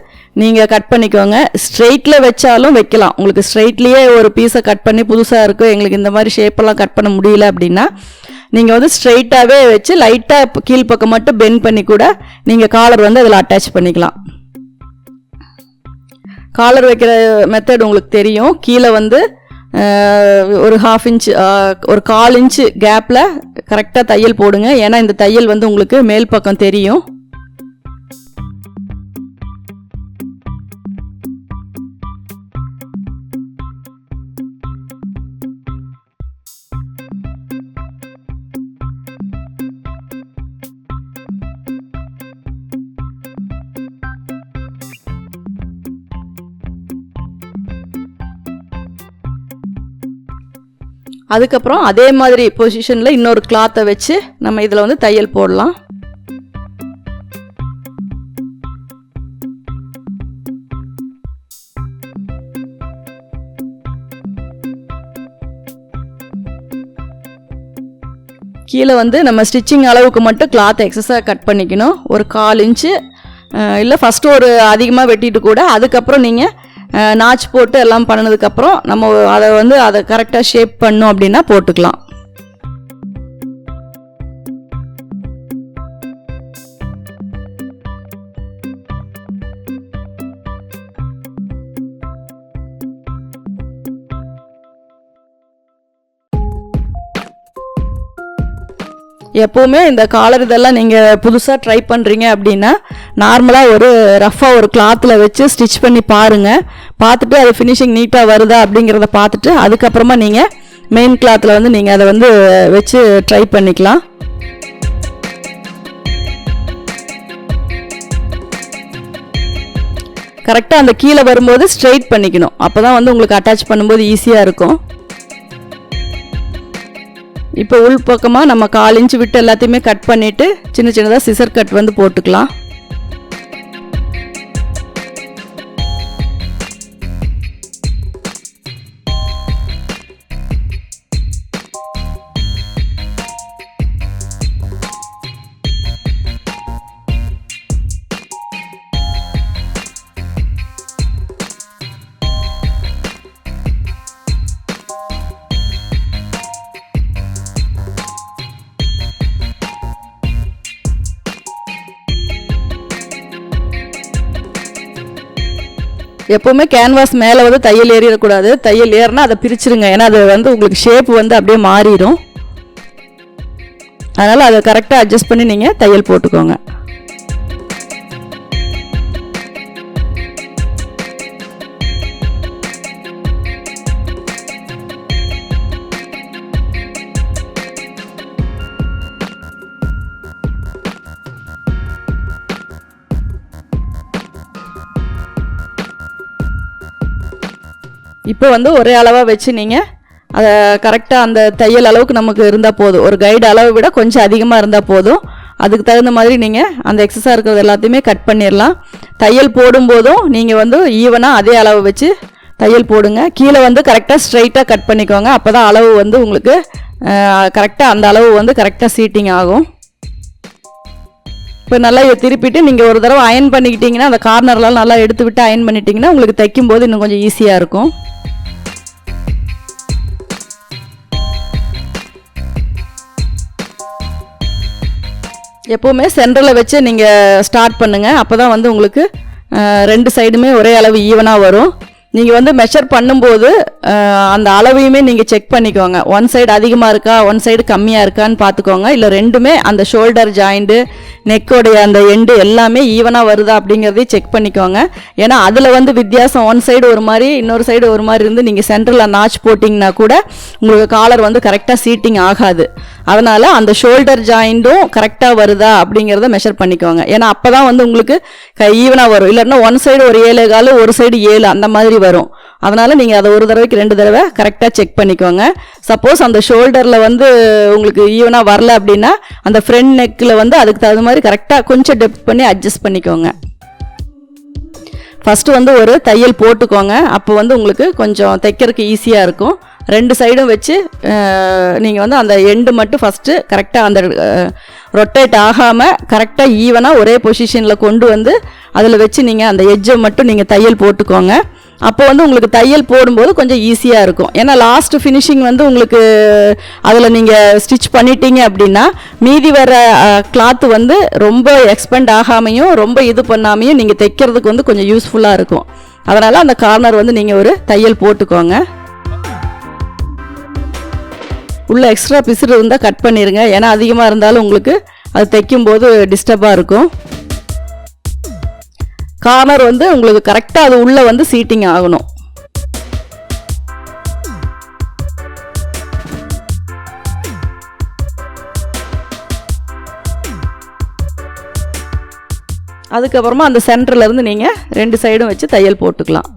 நீங்கள் கட் பண்ணிக்கோங்க. ஸ்ட்ரெயிட்டில் வச்சாலும் வைக்கலாம். உங்களுக்கு ஸ்ட்ரெயிட்லேயே ஒரு பீஸை கட் பண்ணி புதுசாக இருக்கும், எங்களுக்கு இந்த மாதிரி ஷேப்பெல்லாம் கட் பண்ண முடியல அப்படின்னா நீங்கள் வந்து ஸ்ட்ரெயிட்டாகவே வச்சு லைட்டாக கீழ்ப்பக்கம் மட்டும் பெண்ட் பண்ணி கூட நீங்கள் காலர் வந்து அதில் அட்டாச் பண்ணிக்கலாம். காலர் வைக்கிற மெத்தட் உங்களுக்கு தெரியும். கீழே வந்து ஒரு 1/2 இன்ச் ஒரு 1/4 இன்ச்சு கேப்பில் கரெக்டாக தையல் போடுங்க. ஏன்னா இந்த தையல் வந்து உங்களுக்கு மேல் பக்கம் தெரியும். அதுக்கப்புறம் அதே மாதிரி பொசிஷனில் இன்னொரு கிளாத்தை வச்சு நம்ம இதில் வந்து தையல் போடலாம். கீழே வந்து நம்ம ஸ்டிச்சிங் அளவுக்கு மட்டும் கிளாத் எக்ஸஸாக கட் பண்ணிக்கணும். ஒரு 1/4 இன்ச்சு இல்லை ஃபஸ்ட்டு ஒரு அதிகமாக வெட்டிட்டு கூட அதுக்கப்புறம் நீங்கள் நாச் போட்டு எல்லாம் பண்ணதுக்கப்புறம் நம்ம அதை கரெக்டாக ஷேப் பண்ணோம் அப்படின்னா போட்டுக்கலாம். எப்போவுமே இந்த காலர் இதெல்லாம் நீங்கள் புதுசாக ட்ரை பண்ணுறீங்க அப்படின்னா நார்மலாக ஒரு ரஃப்பாக ஒரு கிளாத்தில் வச்சு ஸ்டிச் பண்ணி பாருங்கள். பார்த்துட்டு அது ஃபினிஷிங் நீட்டாக வருதா அப்படிங்கிறத பார்த்துட்டு அதுக்கப்புறமா நீங்கள் மெயின் கிளாத்தில் வந்து நீங்கள் அதை வந்து வச்சு ட்ரை பண்ணிக்கலாம். கரெக்டாக அந்த கீழே வரும்போது ஸ்ட்ரெயிட் பண்ணிக்கணும். அப்போ தான் வந்து உங்களுக்கு அட்டாச் பண்ணும்போது ஈஸியாக இருக்கும். இப்போ உள் பக்கமாக நம்ம 1/4 இன்ச்சு விட்டு எல்லாத்தையுமே கட் பண்ணிவிட்டு சின்ன சின்னதாக சிசர் கட் வந்து போட்டுக்கலாம். எப்போவுமே கேன்வாஸ் மேலே வந்து தையல் ஏறிடக்கூடாது. தையல் ஏறினா அதை பிரிச்சுருங்க. ஏன்னா அது வந்து உங்களுக்கு ஷேப் வந்து அப்படியே மாறிடும். அதனால் அதை கரெக்டாக அட்ஜஸ்ட் பண்ணி நீங்கள் தையல் போட்டுக்கோங்க. இப்போ வந்து ஒரே அளவாக வச்சு நீங்கள் அதை கரெக்டாக அந்த தையல் அளவுக்கு நமக்கு இருந்தால் போதும். ஒரு கைடு அளவை விட கொஞ்சம் அதிகமாக இருந்தால் போதும். அதுக்கு தகுந்த மாதிரி நீங்கள் அந்த எக்ஸஸாக இருக்கிறது எல்லாத்தையுமே கட் பண்ணிடலாம். தையல் போடும்போதும் நீங்கள் வந்து ஈவனாக அதே அளவு வச்சு தையல் போடுங்க. கீழே வந்து கரெக்டாக ஸ்ட்ரைட்டாக கட் பண்ணிக்கோங்க. அப்போ தான் அளவு வந்து உங்களுக்கு கரெக்டாக அந்த அளவு வந்து கரெக்டாக சீட்டிங் ஆகும். இப்போ நல்லா திருப்பிட்டு நீங்கள் ஒரு தடவை அயன் பண்ணிக்கிட்டிங்கன்னா அந்த கார்னர்லாம் நல்லா எடுத்து விட்டு அயன் பண்ணிட்டீங்கன்னா உங்களுக்கு தைக்கும்போது இன்னும் கொஞ்சம் ஈஸியாக இருக்கும். எப்போவுமே சென்டரில் வச்சு நீங்கள் ஸ்டார்ட் பண்ணுங்கள். அப்போ தான் வந்து உங்களுக்கு 2 சைடுமே ஒரே அளவு ஈவனாக வரும். நீங்கள் வந்து மெஷர் பண்ணும்போது அந்த அளவையுமே நீங்கள் செக் பண்ணிக்கோங்க. ஒன் சைடு அதிகமாக இருக்கா, ஒன் சைடு கம்மியாக இருக்கான்னு பார்த்துக்கோங்க. இல்லை ரெண்டுமே அந்த ஷோல்டர் ஜாயிண்ட்டு, நெக்கோடைய அந்த எண்டு எல்லாமே ஈவனாக வருதா அப்படிங்கிறதையும் செக் பண்ணிக்கோங்க. ஏன்னா அதில் வந்து வித்தியாசம், ஒன் சைடு ஒரு மாதிரி இன்னொரு சைடு ஒரு மாதிரி இருந்து நீங்கள் சென்டரில் நாச் போட்டிங்கன்னா கூட உங்களுக்கு காலர் வந்து கரெக்டாக சீட்டிங் ஆகாது. அதனால் அந்த ஷோல்டர் ஜாயிண்ட்டும் கரெக்டாக வருதா அப்படிங்கிறத மெஷர் பண்ணிக்கோங்க. ஏன்னா அப்போ தான் வந்து உங்களுக்கு ஈவனாக வரும். இல்லைன்னா ஒன் சைடு ஒரு 7.25, ஒரு சைடு 7 அந்த மாதிரி வரும். அதனால் நீங்கள் அதை ஒரு தடவைக்கு 2 தடவை கரெக்டாக செக் பண்ணிக்கோங்க. சப்போஸ் அந்த ஷோல்டரில் வந்து உங்களுக்கு ஈவனாக வரல அப்படின்னா அந்த ஃப்ரண்ட் நெக்கில் வந்து அதுக்கு தகுந்த மாதிரி கரெக்டாக கொஞ்சம் டெப்த் பண்ணி அட்ஜஸ்ட் பண்ணிக்கோங்க. ஃபஸ்ட்டு வந்து ஒரு தையல் போட்டுக்கோங்க. அப்போ வந்து உங்களுக்கு கொஞ்சம் தைக்கிறதுக்கு ஈஸியாக இருக்கும். 2 சைடும் வச்சு நீங்கள் வந்து அந்த எண்டு மட்டும் ஃபஸ்ட்டு கரெக்டாக அந்த ரொட்டேட் ஆகாமல் கரெக்டாக ஈவனாக ஒரே பொசிஷனில் கொண்டு வந்து அதில் வச்சு நீங்கள் அந்த எட்ஜை மட்டும் நீங்கள் தையல் போட்டுக்கோங்க. அப்போ வந்து உங்களுக்கு தையல் போடும்போது கொஞ்சம் ஈஸியாக இருக்கும். ஏன்னா லாஸ்ட்டு ஃபினிஷிங் வந்து உங்களுக்கு அதில் நீங்கள் ஸ்டிச் பண்ணிட்டீங்க அப்படின்னா மீதி வர கிளாத்து வந்து ரொம்ப எக்ஸ்பெண்ட் ஆகாமையும் ரொம்ப இது பண்ணாமையும் நீங்கள் தைக்கிறதுக்கு வந்து கொஞ்சம் யூஸ்ஃபுல்லாக இருக்கும். அதனால் அந்த கார்னர் வந்து நீங்கள் ஒரு தையல் போட்டுக்கோங்க. உள்ள எக்ஸ்ட்ரா பிசுறு இருந்தால் கட் பண்ணிடுங்க. ஏன்னா அதிகமாக இருந்தாலும் உங்களுக்கு அது தைக்கும்போது டிஸ்டர்பாக இருக்கும். கார்னர் வந்து உங்களுக்கு கரெக்டாக அது உள்ளே வந்து சீட்டிங் ஆகணும். அதுக்கப்புறமா அந்த சென்டர்லேருந்து நீங்கள் 2 சைடும் வச்சு தையல் போட்டுக்கலாம்.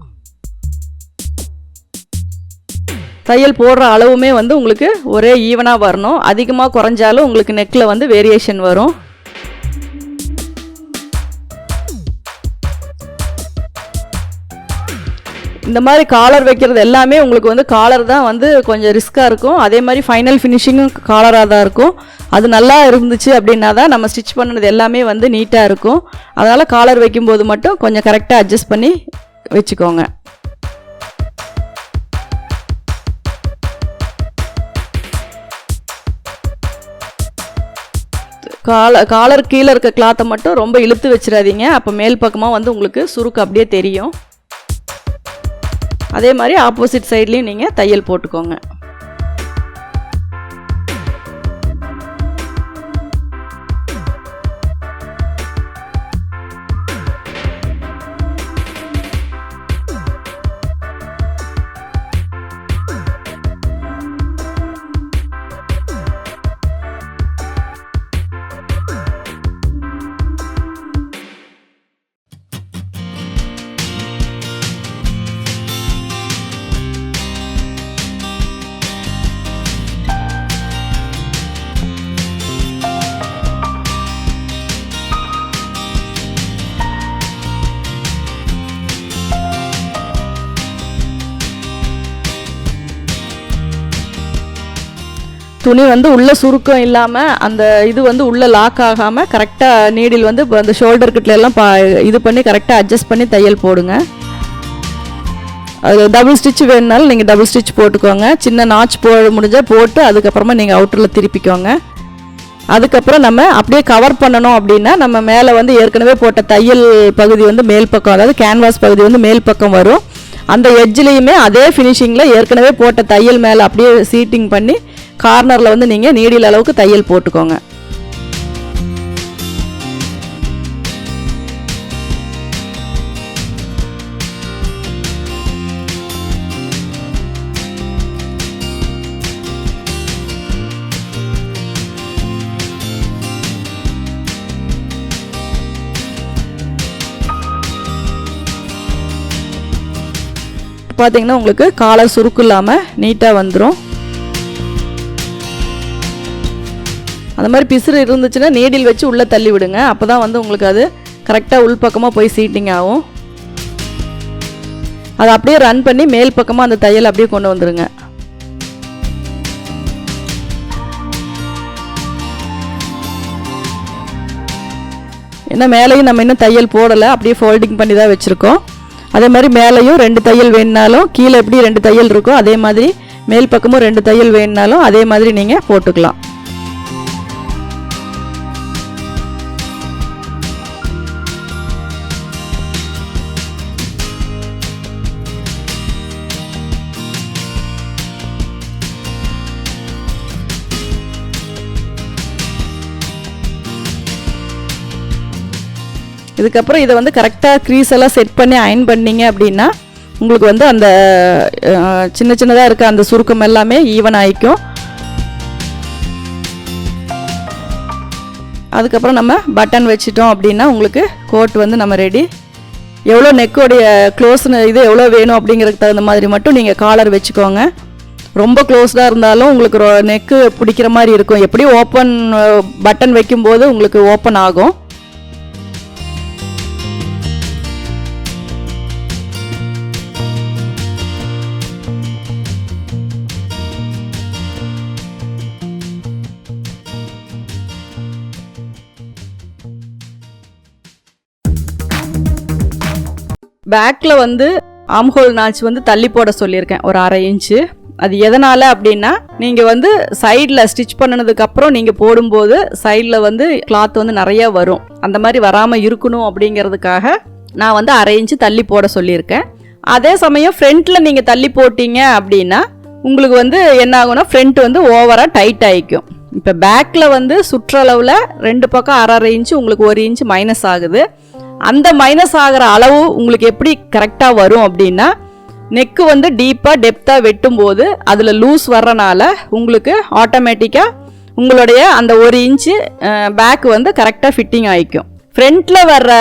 தையல் போடுற அளவுமே வந்து உங்களுக்கு ஒரே ஈவனாக வரணும். அதிகமாக குறைஞ்சாலும் உங்களுக்கு நெக்கில் வந்து வேரியேஷன் வரும். இந்த மாதிரி காலர் வைக்கிறது எல்லாமே உங்களுக்கு வந்து காலர் தான் வந்து கொஞ்சம் ரிஸ்க்காக இருக்கும். அதே மாதிரி ஃபைனல் ஃபினிஷிங்கும் காலராக தான் இருக்கும். அது நல்லா இருந்துச்சு அப்படின்னா தான் நம்ம ஸ்டிச் பண்ணது எல்லாமே வந்து நீட்டாக இருக்கும். அதனால் காலர் வைக்கும்போது மட்டும் கொஞ்சம் கரெக்டாக அட்ஜஸ்ட் பண்ணி வச்சுக்கோங்க. காலர் கீழே இருக்க கிளாத்தை மட்டும் ரொம்ப இழுத்து வச்சிடாதீங்க. அப்போ மேல் பக்கமாக வந்து உங்களுக்கு சுருக்கு அப்படியே தெரியும். அதே மாதிரி ஆப்போசிட் சைட்லேயும் நீங்கள் தையல் போட்டுக்கோங்க. துணி வந்து உள்ள சுருக்கம் இல்லாமல் அந்த இது வந்து உள்ளே லாக் ஆகாமல் கரெக்டாக நீடில் வந்து அந்த ஷோல்டர் கிட்ட எல்லாம் இது பண்ணி கரெக்டாக அட்ஜஸ்ட் பண்ணி தையல் போடுங்க. அது டபுள் ஸ்டிச் வேணுனாலும் நீங்கள் டபுள் ஸ்டிச் போட்டுக்கோங்க. சின்ன நாச் முடிஞ்சால் போட்டு அதுக்கப்புறமா நீங்கள் அவுட்டரில் திருப்பிக்கோங்க. அதுக்கப்புறம் நம்ம அப்படியே கவர் பண்ணணும் அப்படின்னா நம்ம மேலே வந்து ஏற்கனவே போட்ட தையல் பகுதி வந்து மேல் பக்கம், அதாவது கேன்வாஸ் பகுதி வந்து மேல் பக்கம் வரும். அந்த எட்ஜ்லேயுமே அதே ஃபினிஷிங்கில் ஏற்கனவே போட்ட தையல் மேலே அப்படியே சீட்டிங் பண்ணி கார்னரில் வந்து நீங்கள் நீடில் அளவுக்கு தையல் போட்டுக்கோங்க. பார்த்தீங்கன்னா உங்களுக்கு காலர் சுருக்கு இல்லாமல் நீட்டாக வந்துடும். அந்த மாதிரி பிசுறு இருந்துச்சுன்னா நீடில் வச்சு உள்ளே தள்ளி விடுங்க. அப்போ தான் வந்து உங்களுக்கு அது கரெக்டாக உள் பக்கமாக போய் சீட்டிங் ஆகும். அதை அப்படியே ரன் பண்ணி மேல் பக்கமாக அந்த தையல் அப்படியே கொண்டு வந்துடுங்க. ஏன்னா மேலேயும் நம்ம இன்னும் தையல் போடலை, அப்படியே ஃபோல்டிங் பண்ணி தான் வச்சுருக்கோம். அதே மாதிரி மேலேயும் 2 தையல் வேணுனாலும் கீழே எப்படி 2 தையல் இருக்கோ அதே மாதிரி மேல் பக்கமும் 2 தையல் வேணுனாலும் அதே மாதிரி நீங்கள் போட்டுக்கலாம். இதுக்கப்புறம் இதை வந்து கரெக்டாக க்ரீஸ் எல்லாம் செட் பண்ணி அயன் பண்ணிங்க அப்படின்னா உங்களுக்கு வந்து அந்த சின்ன சின்னதாக இருக்க அந்த சுருக்கம் எல்லாமே ஈவன் ஆகிக்கும். அதுக்கப்புறம் நம்ம பட்டன் வச்சிட்டோம் அப்படின்னா உங்களுக்கு கோட் வந்து நம்ம ரெடி. எவ்வளோ நெக்கோடைய க்ளோஸ்னு இது எவ்வளோ வேணும் அப்படிங்கிறதுக்கு தகுந்த மாதிரி மட்டும் நீங்கள் காலர் வச்சுக்கோங்க. ரொம்ப க்ளோஸ்டாக இருந்தாலும் உங்களுக்கு நெக்கு பிடிக்கிற மாதிரி இருக்கும். எப்படியும் ஓப்பன் பட்டன் வைக்கும்போது உங்களுக்கு ஓப்பன் ஆகும். பேக்கில் வந்து ஆம்ஹோல் நாச் வந்து தள்ளி போட சொல்லியிருக்கேன் ஒரு 1/2 இன்ச்சு. அது எதனால் அப்படின்னா நீங்கள் வந்து சைடில் ஸ்டிச் பண்ணினதுக்கப்புறம் நீங்கள் போடும்போது சைடில் வந்து கிளாத் வந்து நிறையா வரும். அந்த மாதிரி வராமல் இருக்கணும் அப்படிங்கிறதுக்காக நான் வந்து 1/2 இன்ச்சு தள்ளி போட சொல்லியிருக்கேன். அதே சமயம் ஃப்ரண்ட்டில் நீங்கள் தள்ளி போட்டிங்க அப்படின்னா உங்களுக்கு வந்து என்ன ஆகும்னா ஃப்ரண்ட் வந்து ஓவராக டைட் ஆகிக்கும். இப்போ பேக்கில் வந்து சுற்றளவில் 2 பக்கம் 1/2 இன்ச்சு உங்களுக்கு 1 இன்ச்சு மைனஸ் ஆகுது. அந்த மைனஸ் ஆகிற அளவு உங்களுக்கு எப்படி கரெக்டாக வரும் அப்படின்னா நெக்கு வந்து டீப்பாக டெப்த்தாக வெட்டும்போது அதில் லூஸ் வர்றனால உங்களுக்கு ஆட்டோமேட்டிக்காக உங்களுடைய அந்த 1 இன்ச்சு பேக் வந்து கரெக்டாக ஃபிட்டிங் ஆகிக்கும். ஃப்ரண்ட்டில் வர்ற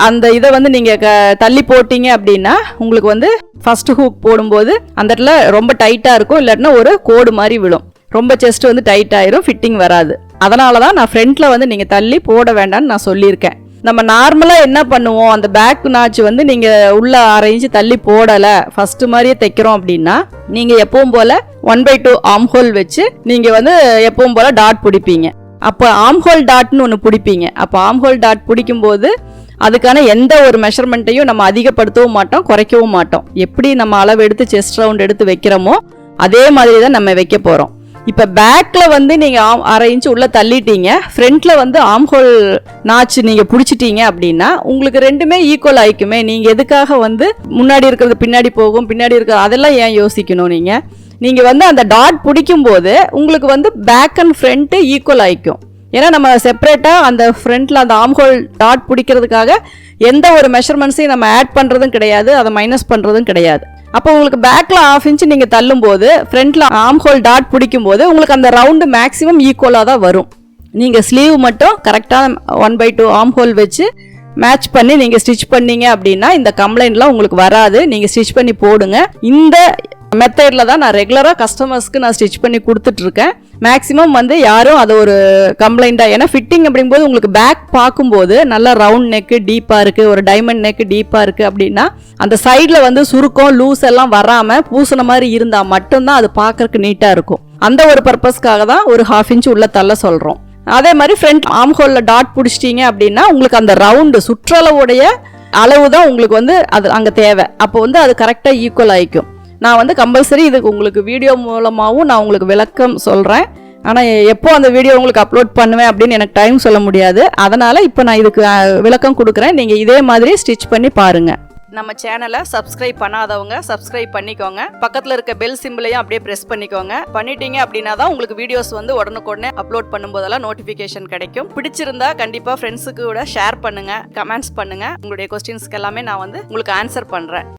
அந்த இதை வந்து நீங்கள் தள்ளி போட்டிங்க அப்படின்னா உங்களுக்கு வந்து ஃபஸ்ட்டு ஹூக் போடும்போது அந்த இடத்துல ரொம்ப டைட்டாக இருக்கும், இல்லாட்டினா ஒரு கோடு மாதிரி விடும். ரொம்ப செஸ்ட் வந்து டைட் ஆயிரும், ஃபிட்டிங் வராது. அதனால தான் நான் ஃப்ரண்ட்டில் வந்து நீங்கள் தள்ளி போட வேண்டாம்னு நான் சொல்லியிருக்கேன். நம்ம நார்மலாக என்ன பண்ணுவோம், அந்த பேக் நாச்சு வந்து நீங்கள் உள்ள 1/2 இன்ச்சு தள்ளி போடலை ஃபஸ்ட்டு மாதிரியே தைக்கிறோம் அப்படின்னா நீங்கள் எப்பவும் போல் 1/2 ஆம்ஹோல் வச்சு நீங்கள் வந்து எப்பவும் போல் டாட் பிடிப்பீங்க. அப்போ ஆம்ஹோல் டாட்னு ஒன்று பிடிப்பீங்க. அப்போ ஆம்ஹோல் டாட் பிடிக்கும்போது அதுக்கான எந்த ஒரு மெஷர்மெண்ட்டையும் நம்ம அதிகப்படுத்தவும் மாட்டோம், குறைக்கவும் மாட்டோம். எப்படி நம்ம அளவு எடுத்து செஸ்ட் ரவுண்ட் எடுத்து வைக்கிறோமோ அதே மாதிரி தான் நம்ம வைக்க போகிறோம். இப்போ பேக்கில் வந்து நீங்கள் 1/2 இன்ச்சு உள்ளே தள்ளிட்டீங்க, ஃப்ரண்ட்டில் வந்து ஆம்ஹோல் நாச்சு நீங்கள் பிடிச்சிட்டீங்க அப்படின்னா உங்களுக்கு ரெண்டுமே ஈக்குவல் ஆகிக்குமே. நீங்கள் எதுக்காக வந்து முன்னாடி இருக்கிறது பின்னாடி போகும், பின்னாடி இருக்கிறது அதெல்லாம் ஏன் யோசிக்கணும்? நீங்கள் வந்து அந்த டாட் பிடிக்கும்போது உங்களுக்கு வந்து பேக் அண்ட் ஃப்ரண்ட்டு ஈக்குவல் ஆகிக்கும். ஏன்னா நம்ம செப்பரேட்டாக அந்த ஃப்ரண்ட்டில் அந்த ஆம்ஹோல் டாட் பிடிக்கிறதுக்காக எந்த ஒரு மெஷர்மெண்ட்ஸையும் நம்ம ஆட் பண்ணுறதும் கிடையாது, அதை மைனஸ் பண்ணுறதும் கிடையாது. அப்போ உங்களுக்கு பேக்கில் 1/2 இன்ச்சு நீங்கள் தள்ளும் போது ஃப்ரண்ட்டில் ஆம்ஹோல் டாட் பிடிக்கும் போது உங்களுக்கு அந்த ரவுண்டு மேக்ஸிமம் ஈக்குவலாக தான் வரும். நீங்கள் ஸ்லீவ் மட்டும் கரெக்டாக 1/2 ஆம்ஹோல் வச்சு மேட்ச் பண்ணி நீங்கள் ஸ்டிச் பண்ணீங்க அப்படின்னா இந்த கம்ப்ளைண்ட்லாம் உங்களுக்கு வராது. நீங்கள் ஸ்டிச் பண்ணி போடுங்க. இந்த மெத்தடில் தான் நான் ரெகுலராக கஸ்டமர்ஸ்க்கு நான் ஸ்டிச் பண்ணி கொடுத்துட்ருக்கேன். மேக்ஸிமம் வந்து யாரும் அது ஒரு கம்ப்ளைண்ட்டாக, ஏன்னா ஃபிட்டிங் அப்படிங்கும்போது உங்களுக்கு பேக் பார்க்கும்போது நல்லா ரவுண்ட் நெக்கு டீப்பாக இருக்குது, ஒரு டைமண்ட் நெக்கு டீப்பாக இருக்குது அப்படின்னா அந்த சைடில் வந்து சுருக்கம் லூஸ் எல்லாம் வராமல் பூசின மாதிரி இருந்தால் மட்டும்தான் அது பார்க்கறதுக்கு நீட்டாக இருக்கும். அந்த ஒரு பர்பஸ்க்காக தான் ஒரு 1/2 இன்ச்சு உள்ள தள்ள சொல்கிறோம். அதே மாதிரி ஃப்ரண்ட் ஆம்ஹோலில் டாட் பிடிச்சிட்டிங்க அப்படின்னா உங்களுக்கு அந்த ரவுண்டு சுற்றளவுடைய அளவு தான் உங்களுக்கு வந்து அது அங்கே தேவை. அப்போ வந்து அது கரெக்டாக ஈக்குவல் ஆகிக்கும். நான் வந்து கம்பல்சரி இதுக்கு உங்களுக்கு வீடியோ மூலமாகவும் நான் உங்களுக்கு விளக்கம் சொல்கிறேன். ஆனால் எப்போ அந்த வீடியோ உங்களுக்கு அப்லோட் பண்ணுவேன் அப்படின்னு எனக்கு டைம் சொல்ல முடியாது. அதனால் இப்போ நான் இதுக்கு விளக்கம் கொடுக்குறேன். நீங்கள் இதே மாதிரி ஸ்டிச் பண்ணி பாருங்கள். நம்ம சேனலை சப்ஸ்கிரைப் பண்ணாதவங்க சப்ஸ்கிரைப் பண்ணிக்கோங்க. பக்கத்தில் இருக்க பெல் சிம்பிளையும் அப்படியே ப்ரெஸ் பண்ணிக்கோங்க. பண்ணிட்டீங்க அப்படின்னா தான் உங்களுக்கு வீடியோஸ் வந்து உடனுக்குடனே அப்லோட் பண்ணும்போதெல்லாம் நோட்டிஃபிகேஷன் கிடைக்கும். பிடிச்சிருந்தா கண்டிப்பாக ஃப்ரெண்ட்ஸுக்கு கூட ஷேர் பண்ணுங்கள், கமெண்ட்ஸ் பண்ணுங்கள். உங்களுடைய கொஸ்டின்ஸ்க்கு எல்லாமே நான் வந்து உங்களுக்கு ஆன்சர் பண்ணுறேன்.